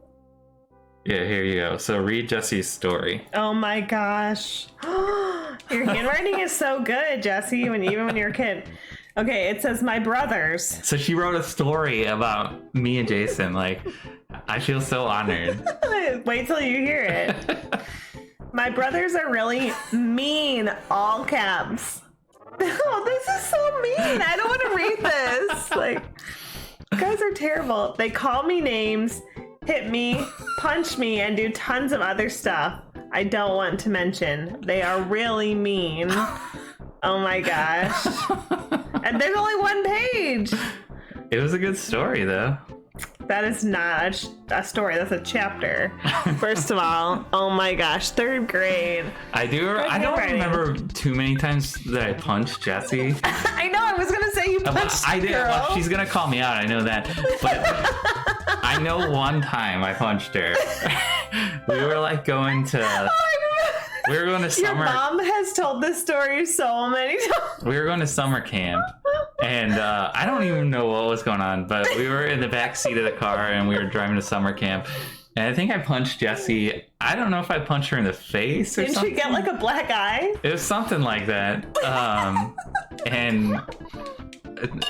here you go. So read Jessie's story. Oh my gosh. Your handwriting is so good, Jesse, even when you're a kid. Okay, it says my brothers. So she wrote a story about me and Jason. Like, I feel so honored. Wait till you hear it. My brothers are really mean, all caps. Oh, this is so mean. I don't want to read this. Like, you guys are terrible. They call me names, hit me, punch me, and do tons of other stuff I don't want to mention. They are really mean. Oh my gosh. And there's only one page. It was a good story, though. That is not a story. That's a chapter. First of all, oh my gosh, 3rd grade. I don't remember too many times that I punched Jessie. I know. I was gonna say you punched I did. girl. Well, she's gonna call me out. I know that. But I know one time I punched her. We were like going to. We were going to summer. Your mom has told this story so many times. We were going to summer camp, and I don't even know what was going on, but we were in the back seat of the car, and we were driving to summer camp. And I think I punched Jessie. I don't know if I punched her in the face or something. Didn't she get like a black eye? It was something like that. And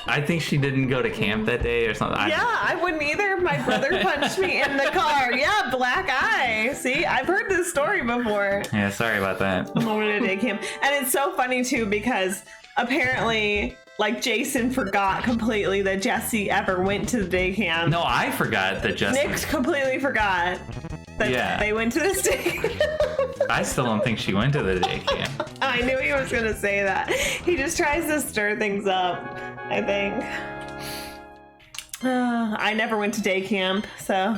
I think she didn't go to camp that day or something. Yeah, I wouldn't either if my brother punched me in the car. Yeah, black eye. See, I've heard this story before. Yeah, sorry about that. I'm going to day camp. And it's so funny too because apparently like Jason forgot completely that Jesse ever went to the day camp. No, I forgot that Jesse... Nick completely forgot that they went to this day camp. I still don't think she went to the day camp. I knew he was going to say that. He just tries to stir things up, I think. I never went to day camp, so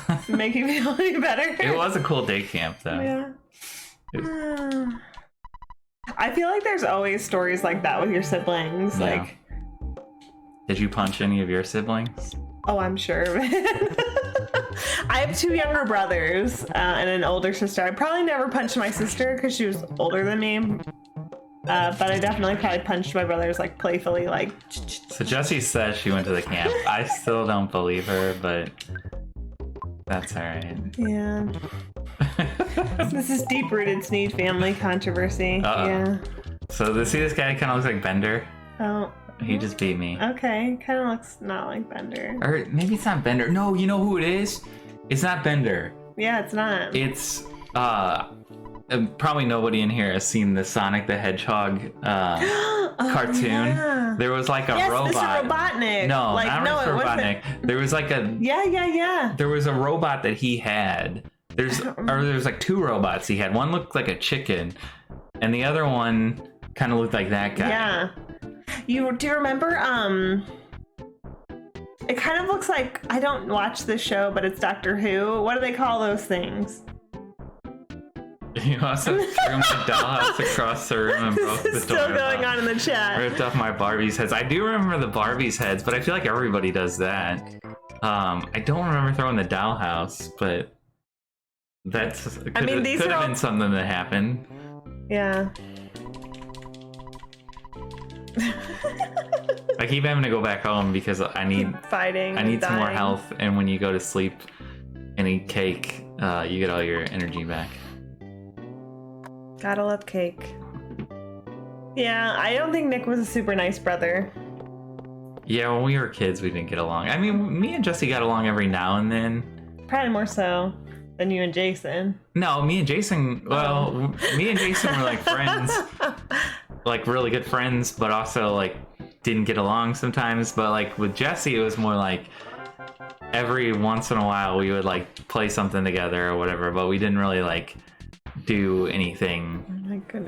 does it make you feel any better? It was a cool day camp, though. Yeah. I feel like there's always stories like that with your siblings. Yeah. Like, did you punch any of your siblings? oh, I'm sure. I have 2 younger brothers and an older sister. I probably never punched my sister because she was older than me. But I definitely probably punched my brothers like playfully, like. So Jessie says she went to the camp. I still don't believe her, but that's all right. Yeah. This is deep-rooted Sneed family controversy. Yeah. So see this guy kind of looks like Bender. Oh. He just beat me. Okay, kind of looks not like Bender. Or maybe it's not Bender. No, you know who it is? It's not Bender. Yeah, it's not. It's probably nobody in here has seen the Sonic the Hedgehog cartoon. Yeah. There was like a robot. Mr. Robotnik. No, like, not no, Mr. it wasn't. Robotnik. There was like a Yeah. there was a robot that he had. There's like 2 robots he had. One looked like a chicken, and the other one kind of looked like that guy. Yeah. Do you remember? It kind of looks like, I don't watch this show, but it's Doctor Who. What do they call those things? You also threw my dollhouse across the room and broke the door. This is still going on in the chat. Ripped off my Barbie's heads. I do remember the Barbie's heads, but I feel like everybody does that. I don't remember throwing the dollhouse, but that's could have been something that happened. Yeah. I keep having to go back home because I need fighting. I need some more health, and when you go to sleep and eat cake, you get all your energy back. Gotta love cake. Yeah, I don't think Nick was a super nice brother. Yeah, when we were kids, we didn't get along. I mean, me and Jesse got along every now and then. Probably more so than you and Jason. No, me and Jason, well, me and Jason were like friends. Like really good friends, but also like didn't get along sometimes. But like with Jesse, it was more like every once in a while we would like play something together or whatever, but we didn't really like do anything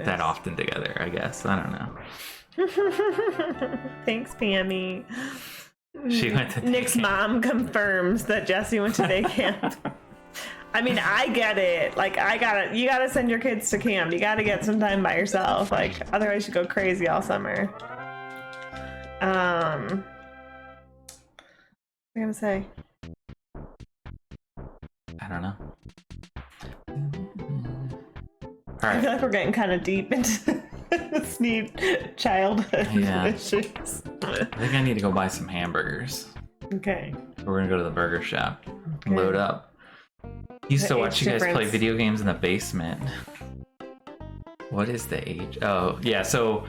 that often together, I guess. I don't know. Thanks, Pammy. She went to Nick's mom confirms that Jesse went to day camp. I mean, I get it. Like, you gotta send your kids to camp. You gotta get some time by yourself. Like, otherwise you go crazy all summer. What am I gonna say? I don't know. All I right. feel like we're getting kind of deep into Sneed childhood issues. I think I need to go buy some hamburgers. Okay. We're gonna go to the burger shop. Okay. Load up. Used to The watch age you guys play difference. video games in the basement. What is the age? Oh, yeah, so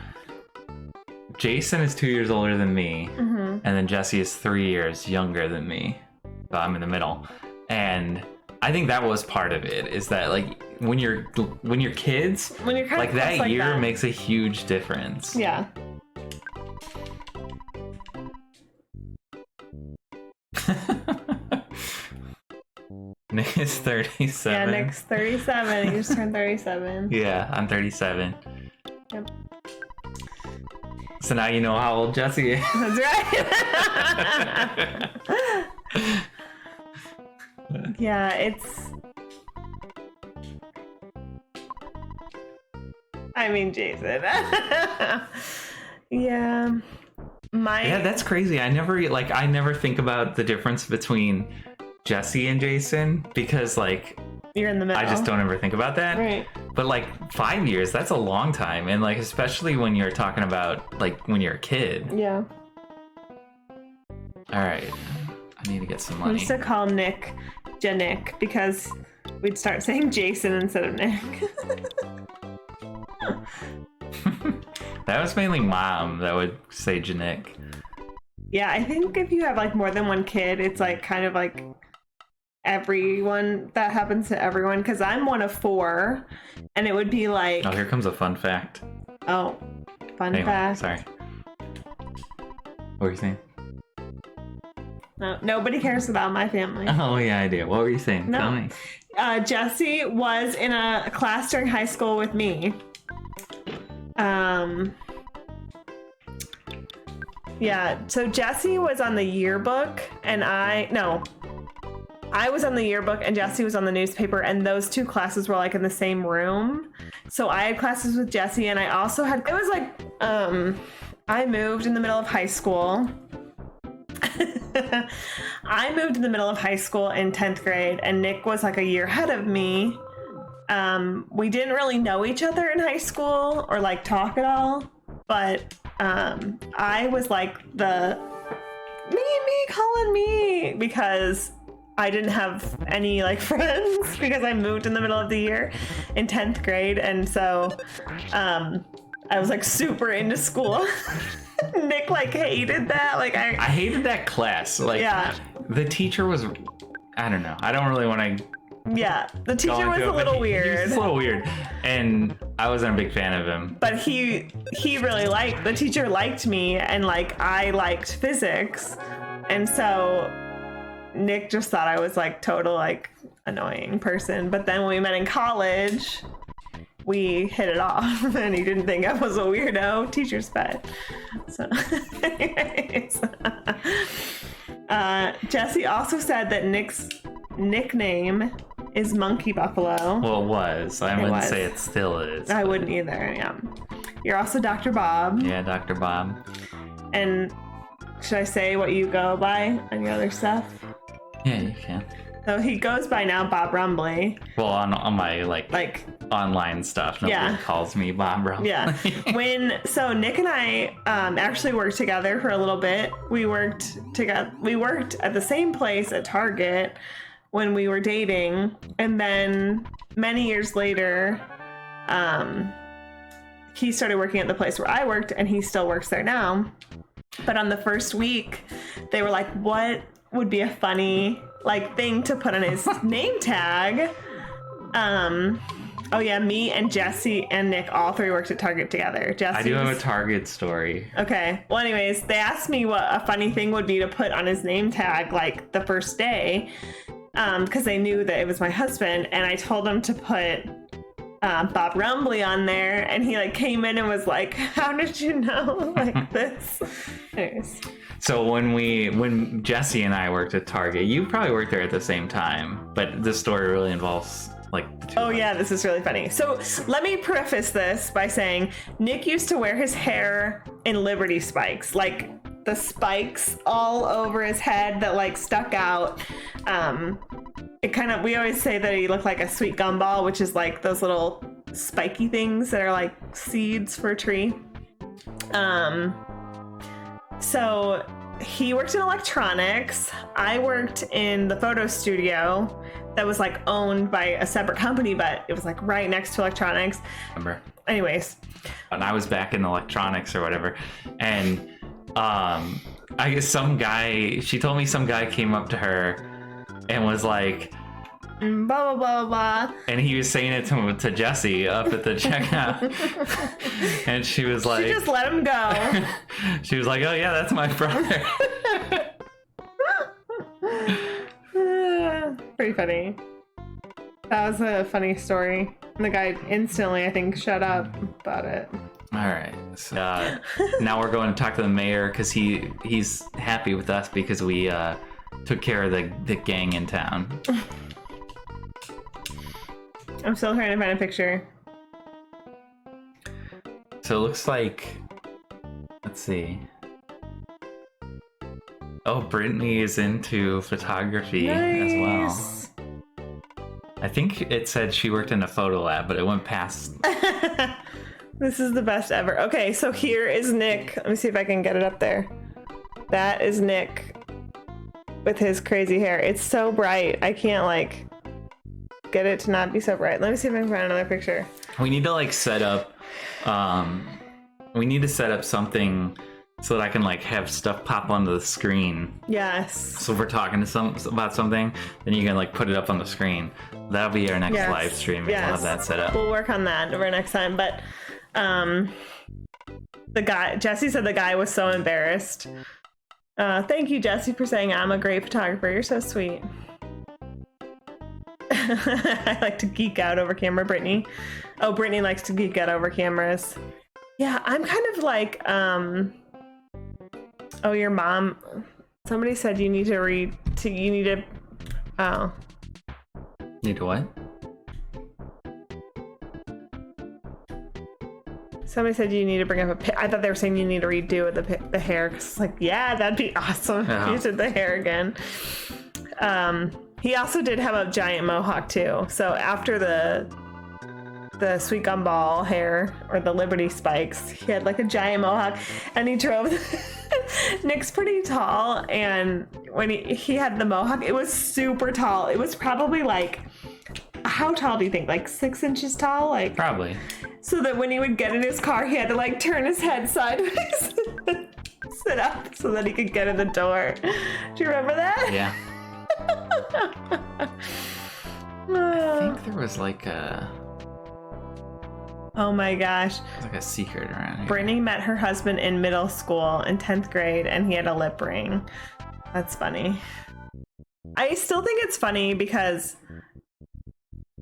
Jason is 2 years older than me, and then Jesse is 3 years younger than me. So I'm in the middle. And I think that was part of it, is that like when you're kids, When you're kind like of close that year that. makes a huge difference. Yeah. Nick is 37. Yeah, Nick's 37. He just turned 37. Yeah, I'm 37. Yep. So now you know how old Jesse is. That's right. Yeah, it's... I mean, Jason. Yeah. Yeah, that's crazy. I never think about the difference between Jesse and Jason because like You're in the middle. I just don't ever think about that. Right. But like 5 years, that's a long time. And like especially when you're talking about like when you're a kid. Yeah. All right. I need to get some We money. used to call Nick Janick because we'd start saying Jason instead of Nick. That was mainly mom that would say Janik. Yeah, I think if you have like more than one kid, it's like kind of like everyone, that happens to everyone, because I'm one of 4, and it would be like, Oh, here comes a fun fact. oh, fun Anyway, fact. sorry. What were you saying? No, nobody cares about my family. Oh yeah, I do. What were you saying? No. Tell me. Jesse was in a class during high school with me. Yeah, so Jesse was on the yearbook and I was on the yearbook and Jesse was on the newspaper, and those 2 classes were like in the same room. So I had classes with Jesse, and I also had, it was like, I moved in the middle of high school. I moved in the middle of high school in 10th grade, and Nick was like a year ahead of me. We didn't really know each other in high school or like talk at all, but I was like the me calling me because I didn't have any like friends because I moved in the middle of the year in 10th grade, and so I was like super into school. Nick like hated that. Like I hated that class. Like Yeah. the teacher was, I don't know. I don't really want to. Yeah, the teacher was a little weird. He was a little weird, and I wasn't a big fan of him. But he really liked, the teacher liked me, and like I liked physics, and so Nick just thought I was like total like annoying person. But then when we met in college, we hit it off, and he didn't think I was a weirdo teacher's pet. So anyways, Jesse also said that Nick's nickname is Monkey Buffalo. Well, it was. I wouldn't was. say it still is. I but- wouldn't either. Yeah. You're also Dr. Bob. Yeah, Dr. Bob. And should I say what you go by on your other stuff? Yeah, you can. So he goes by now Bob Rumbly. Well, on my like online stuff, nobody Yeah. calls me Bob Rumbly. Yeah. So Nick and I actually worked together for a little bit. We worked together. We worked at the same place at Target when we were dating, and then many years later, he started working at the place where I worked, and he still works there now. But on the first week, they were like, what would be a funny like thing to put on his name tag? Oh yeah, me and Jesse and Nick, all three worked at Target together. I do have a Target story. Okay. Well, anyways, they asked me what a funny thing would be to put on his name tag like the first day, because they knew that it was my husband, and I told them to put Bob Rumbly on there, and he like came in and was like, how did you know like this? Anyways. So when Jesse and I worked at Target, you probably worked there at the same time, but this story really involves like the two. Oh yeah, this is really funny. So let me preface this by saying Nick used to wear his hair in Liberty spikes, like the spikes all over his head that like stuck out. We always say that he looked like a sweet gumball, which is like those little spiky things that are like seeds for a tree. So he worked in electronics. I worked in the photo studio that was like owned by a separate company, but it was like right next to electronics. Remember? Anyways. And I was back in electronics or whatever. And I guess she told me some guy came up to her and was like, blah, blah, blah, blah. And he was saying it to Jesse up at the checkout. And she was like... She just let him go. She was like, oh yeah, that's my brother. Pretty funny. That was a funny story. And the guy instantly, I think, shut up about it. All right. So now we're going to talk to the mayor because he's happy with us because we took care of the gang in town. I'm still trying to find a picture. So it looks like, let's see. Oh, Brittany is into photography as well. I think it said she worked in a photo lab, but it went past. This is the best ever. Okay, so here is Nick. Let me see if I can get it up there. That is Nick with his crazy hair. It's so bright. I can't like get it to not be so bright. Let me see if I can find another picture. We need to like set up something so that I can like have stuff pop onto the screen. Yes. So if we're talking to about something, then you can like put it up on the screen. That'll be our next live stream. Yes. We'll have that set up. We'll work on that over next time. But Jesse said the guy was so embarrassed. Thank you, Jesse, for saying I'm a great photographer. You're so sweet. I like to geek out over camera, Brittany. Oh, Brittany likes to geek out over cameras. Yeah, I'm kind of like, oh, your mom, somebody said you need to oh. Need to what? Somebody said you need to bring up I thought they were saying you need to redo the hair. Cause it's like, yeah, that'd be awesome if you did the hair again. He also did have a giant mohawk too. So after the sweet gumball hair or the Liberty spikes, he had like a giant mohawk, and he drove. Nick's pretty tall, and when he had the mohawk, it was super tall. It was probably like, how tall do you think? Like 6 inches tall? Like probably. So that when he would get in his car, he had to like turn his head sideways, sit up so that he could get in the door. Do you remember that? Yeah. I think there was like a... Oh my gosh. Like a secret around here. Brittany met her husband in middle school in 10th grade, and he had a lip ring. That's funny. I still think it's funny because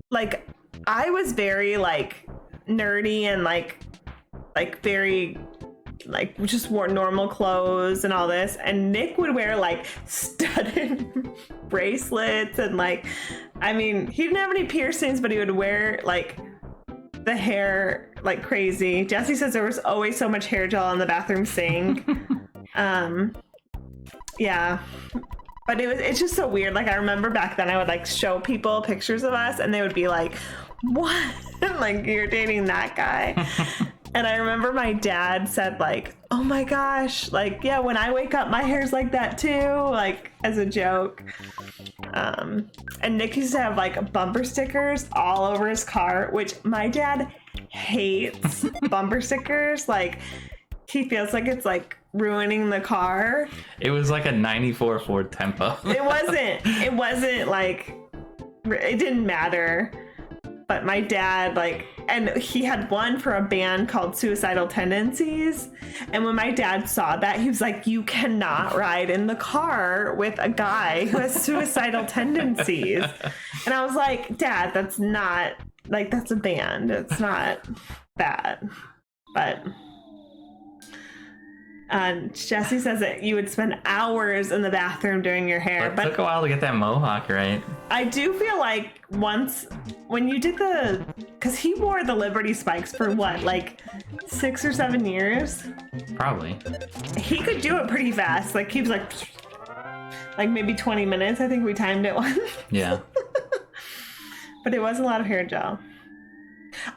like I was very like nerdy and like very like just wore normal clothes and all this, and Nick would wear like studded bracelets and like, I mean, he didn't have any piercings, but he would wear like the hair like crazy. Jesse says there was always so much hair gel on the bathroom sink. Yeah, but it's just so weird. Like I remember back then I would like show people pictures of us and they would be like, what? Like, you're dating that guy? And I remember my dad said like, oh my gosh, like, yeah, when I wake up, my hair's like that too, like as a joke. And Nick used to have like bumper stickers all over his car, which my dad hates bumper stickers. Like he feels like it's like ruining the car. It was like a 94 Ford Tempo. It wasn't like, it didn't matter. But my dad, like, and he had one for a band called Suicidal Tendencies. And when my dad saw that, he was like, you cannot ride in the car with a guy who has suicidal tendencies. And I was like, Dad, that's not, like, that's a band. It's not that. But Jesse says that you would spend hours in the bathroom doing your hair. It took a while to get that mohawk right. I do feel like once when you did because he wore the Liberty spikes for what, like 6 or 7 years? Probably. He could do it pretty fast. Like he was like maybe 20 minutes. I think we timed it once. Yeah. But it was a lot of hair gel.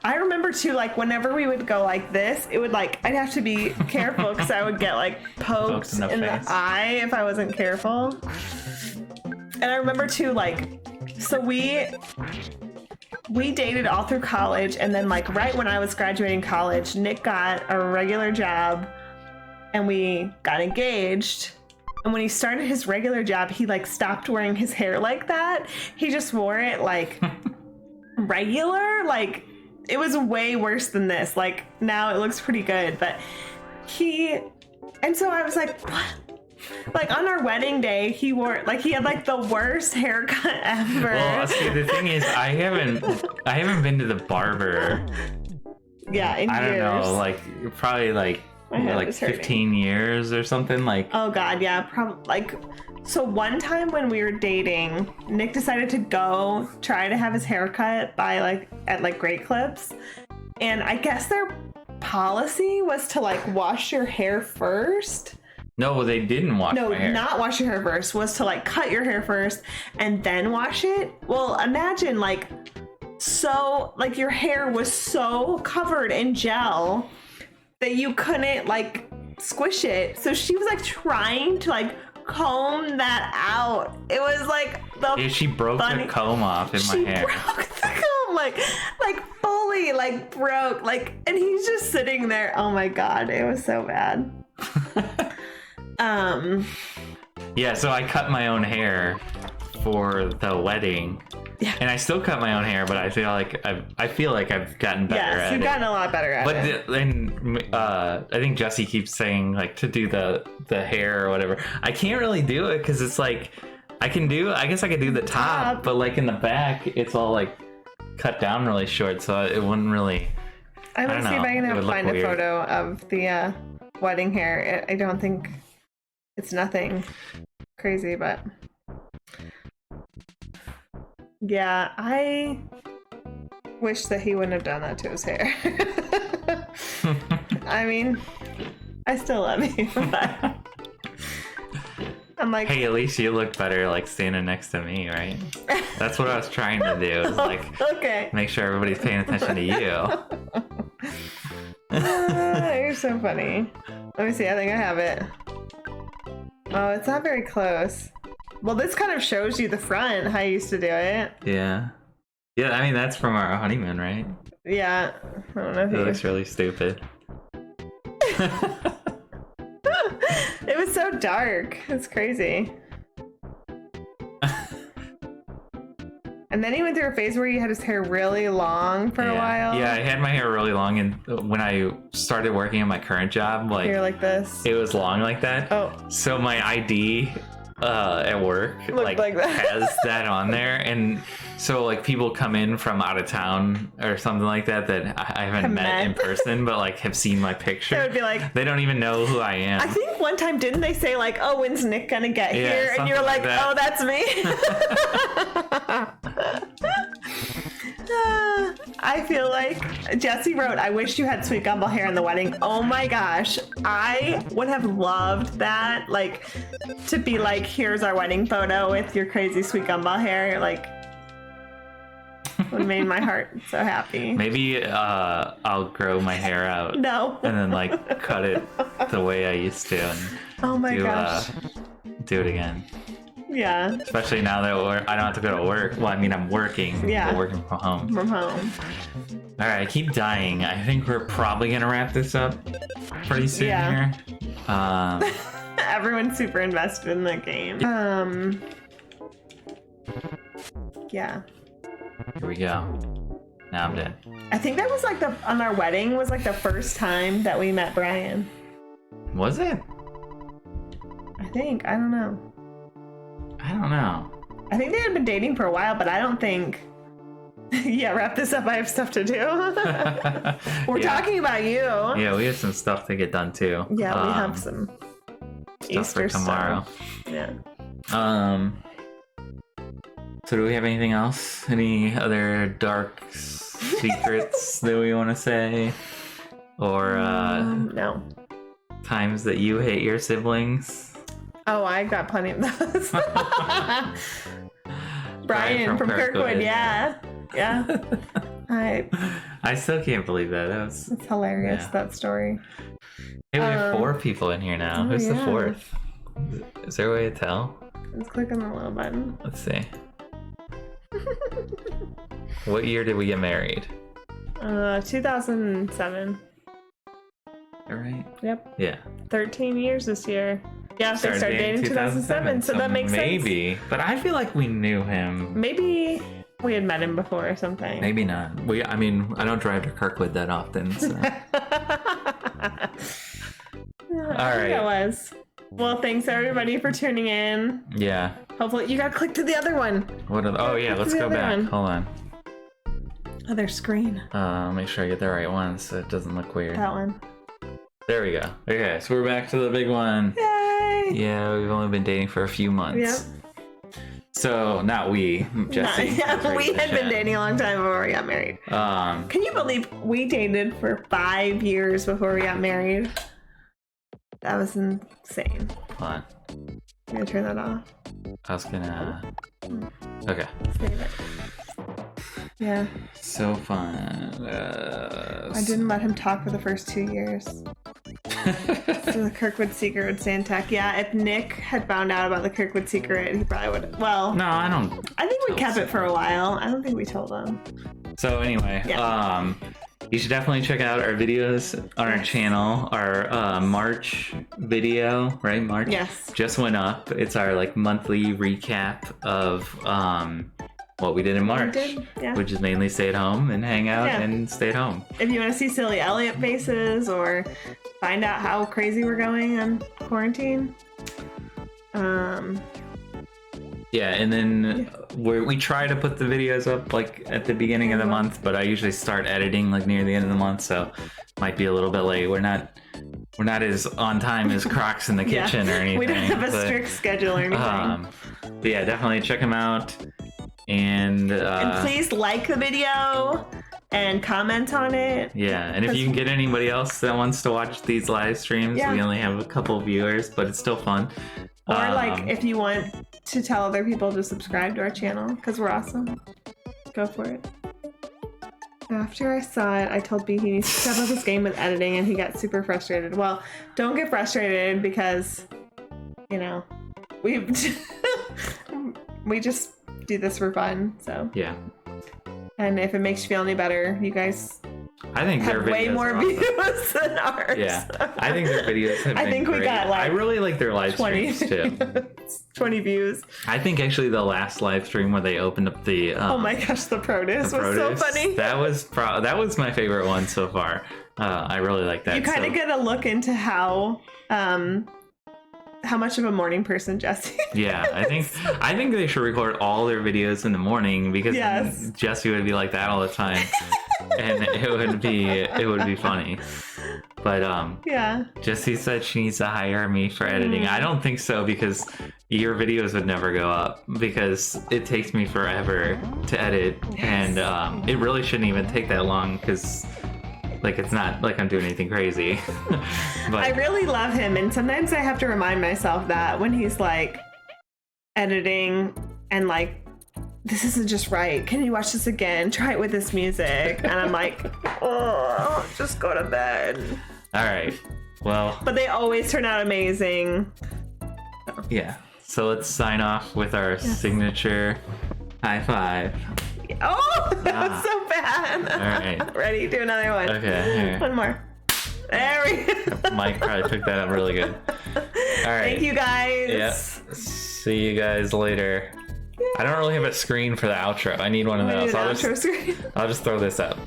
I remember too, like whenever we would go like this, it would like, I'd have to be careful because I would get like poked in the eye if I wasn't careful. And I remember too, like, so we dated all through college, and then like right when I was graduating college, Nick got a regular job and we got engaged. And when he started his regular job, he like stopped wearing his hair like that. He just wore it like regular, like it was way worse than this. Like now it looks pretty good, but and so I was like, what? Like on our wedding day, he had like the worst haircut ever. Well, see, the thing is, I haven't been to the barber. Yeah, in I don't years. know, like probably like 15 years or something. Like, oh god, yeah, probably like. So one time when we were dating, Nick decided to go try to have his hair cut at Great Clips. And I guess their policy was to like wash your hair first. No, they didn't wash my hair. No, not wash your hair first. Was to like cut your hair first and then wash it. Well, imagine like your hair was so covered in gel that you couldn't like squish it. So she was like trying to like comb that out. It was like she broke the comb off in my hair. She broke the comb like fully like broke, like, and he's just sitting there. Oh my god, it was so bad. Yeah, so I cut my own hair for the wedding. Yeah. And I still cut my own hair, but I feel like I've gotten better at it. Yes, you've gotten a lot better at it. But I think Jesse keeps saying like to do the hair or whatever. I can't really do it because it's like I guess I could do the top, but like in the back it's all like cut down really short, so it wouldn't really. I want to see if I can find a photo of the wedding hair. I don't think it's nothing crazy, but yeah, I wish that he wouldn't have done that to his hair. I mean, I still love you, but I'm like, hey, at least you look better like standing next to me, right? That's what I was trying to do, is like okay, make sure everybody's paying attention to you. You're so funny. Let me see, I think I have it. Oh, it's not very close. Well, this kind of shows you the front, how I used to do it. Yeah. Yeah, I mean, that's from our honeymoon, right? Yeah. I don't know if it looks really stupid. It was so dark. It's crazy. And then he went through a phase where he had his hair really long for a while. Yeah, I had my hair really long, and when I started working at my current job, like hair like this, it was long like that. Oh. So my ID at work like that. Has that on there, and so like people come in from out of town or something like that I haven't met in person, but like have seen my picture. They would be like, they don't even know who I am. I think one time, didn't they say like, oh, when's Nick gonna get here? And you're like, oh, that's me. I feel like Jesse wrote, I wish you had sweet gumball hair in the wedding. Oh my gosh, I would have loved that, like to be like, here's our wedding photo with your crazy sweet gumball hair. Like, would would have made my heart so happy. Maybe I'll grow my hair out. No. And then like cut it the way I used to and Oh my gosh. do it again. Yeah. Especially now that I don't have to go to work. Well, I mean, I'm working. Yeah. But working from home. From home. All right, I keep dying. I think we're probably gonna wrap this up pretty soon Yeah. here. Everyone's super invested in the game. Yeah. Here we go. Now I'm dead. I think that was like on our wedding was like the first time that we met Brian. Was it? I think. I don't know. I don't know. I think they had been dating for a while, but I don't think. Yeah, wrap this up. I have stuff to do. We're talking about you. Yeah, we have some stuff to get done too. Yeah, we have some stuff Easter for tomorrow. stuff. Yeah. So do we have anything else? Any other dark secrets that we want to say? Or no. times that you hate your siblings? Oh, I got plenty of those. Brian from Kirkwood, yeah. Yeah. I still can't believe that. It's hilarious, that story. Hey, we have 4 people in here now. Who's the 4th? Is there a way to tell? Let's click on the little button. Let's see. What year did we get married? 2007. All right. Yep. Yeah. 13 years this year. Yeah, they started dating in 2007, so that makes sense. Maybe, but I feel like we knew him. Maybe we had met him before or something. Maybe not. I mean, I don't drive to Kirkwood that often, so. All right. It was. Well, thanks everybody for tuning in. Yeah. Hopefully, you got to click to the other one. Oh yeah, let's go back. One. Hold on. Other screen. Make sure I get the right one so it doesn't look weird. That one. There we go. Okay, so we're back to the big one. Yay! Yeah, we've only been dating for a few months. Yep. So, not we, Jesse. Yeah, we had been dating a long time before we got married. Can you believe we dated for 5 years before we got married? That was insane. Hold on. I'm gonna turn that off. I was gonna... Okay. Save it. Yeah. So fun. I didn't let him talk for the first 2 years. So the Kirkwood secret would stay intact. Yeah, if Nick had found out about the Kirkwood secret, he probably would. Well, no, I don't. I think we kept it for a while. I don't think we told him. So anyway, you should definitely check out our videos on our channel. Our March video, right? March. Yes. Just went up. It's our like monthly recap of what we did in March, which is mainly stay at home and hang out and stay at home. If you want to see silly Elliot faces or find out how crazy we're going on quarantine. Yeah, and then we try to put the videos up like at the beginning of the month, but I usually start editing like near the end of the month, so might be a little bit late. We're not as on time as Crocs in the kitchen or anything. We don't have a strict schedule or anything. But yeah, definitely check them out. And please like the video and comment on it. Yeah, and if you can get anybody else that wants to watch these live streams, we only have a couple viewers, but it's still fun. Or like if you want to tell other people to subscribe to our channel, because we're awesome. Go for it. After I saw it, I told B he needs to step up his game with editing, and he got super frustrated. Well, don't get frustrated because, you know, we just do this for fun. So yeah. And if it makes you feel any better, you guys I think have their way more awesome. views than ours. Yeah, I think their videos have been I think great. We got like I really like their live 20, streams too. 20 views. I think actually the last live stream where they opened up the oh my gosh, the produce was so funny. That was my favorite one so far. I really like that. You kind of get a look into how much of a morning person Jesse is. Yeah, I think they should record all their videos in the morning because Jesse would be like that all the time. And it would be funny. But Jessie said she needs to hire me for editing. I don't think so, because your videos would never go up because it takes me forever to edit. And it really shouldn't even take that long because like it's not like I'm doing anything crazy. But I really love him, and sometimes I have to remind myself that when he's like editing and like this isn't just right. Can you watch this again? Try it with this music. And I'm like, oh, just go to bed. All right. Well. But they always turn out amazing. Yeah. So let's sign off with our signature high five. Oh, that was so bad. All right. Ready? Do another one. Okay. Here. One more. There we go. Mike probably picked that up really good. All right. Thank you guys. Yeah. See you guys later. I don't really have a screen for the outro. I need one of those. Outro screen. I'll just throw this up.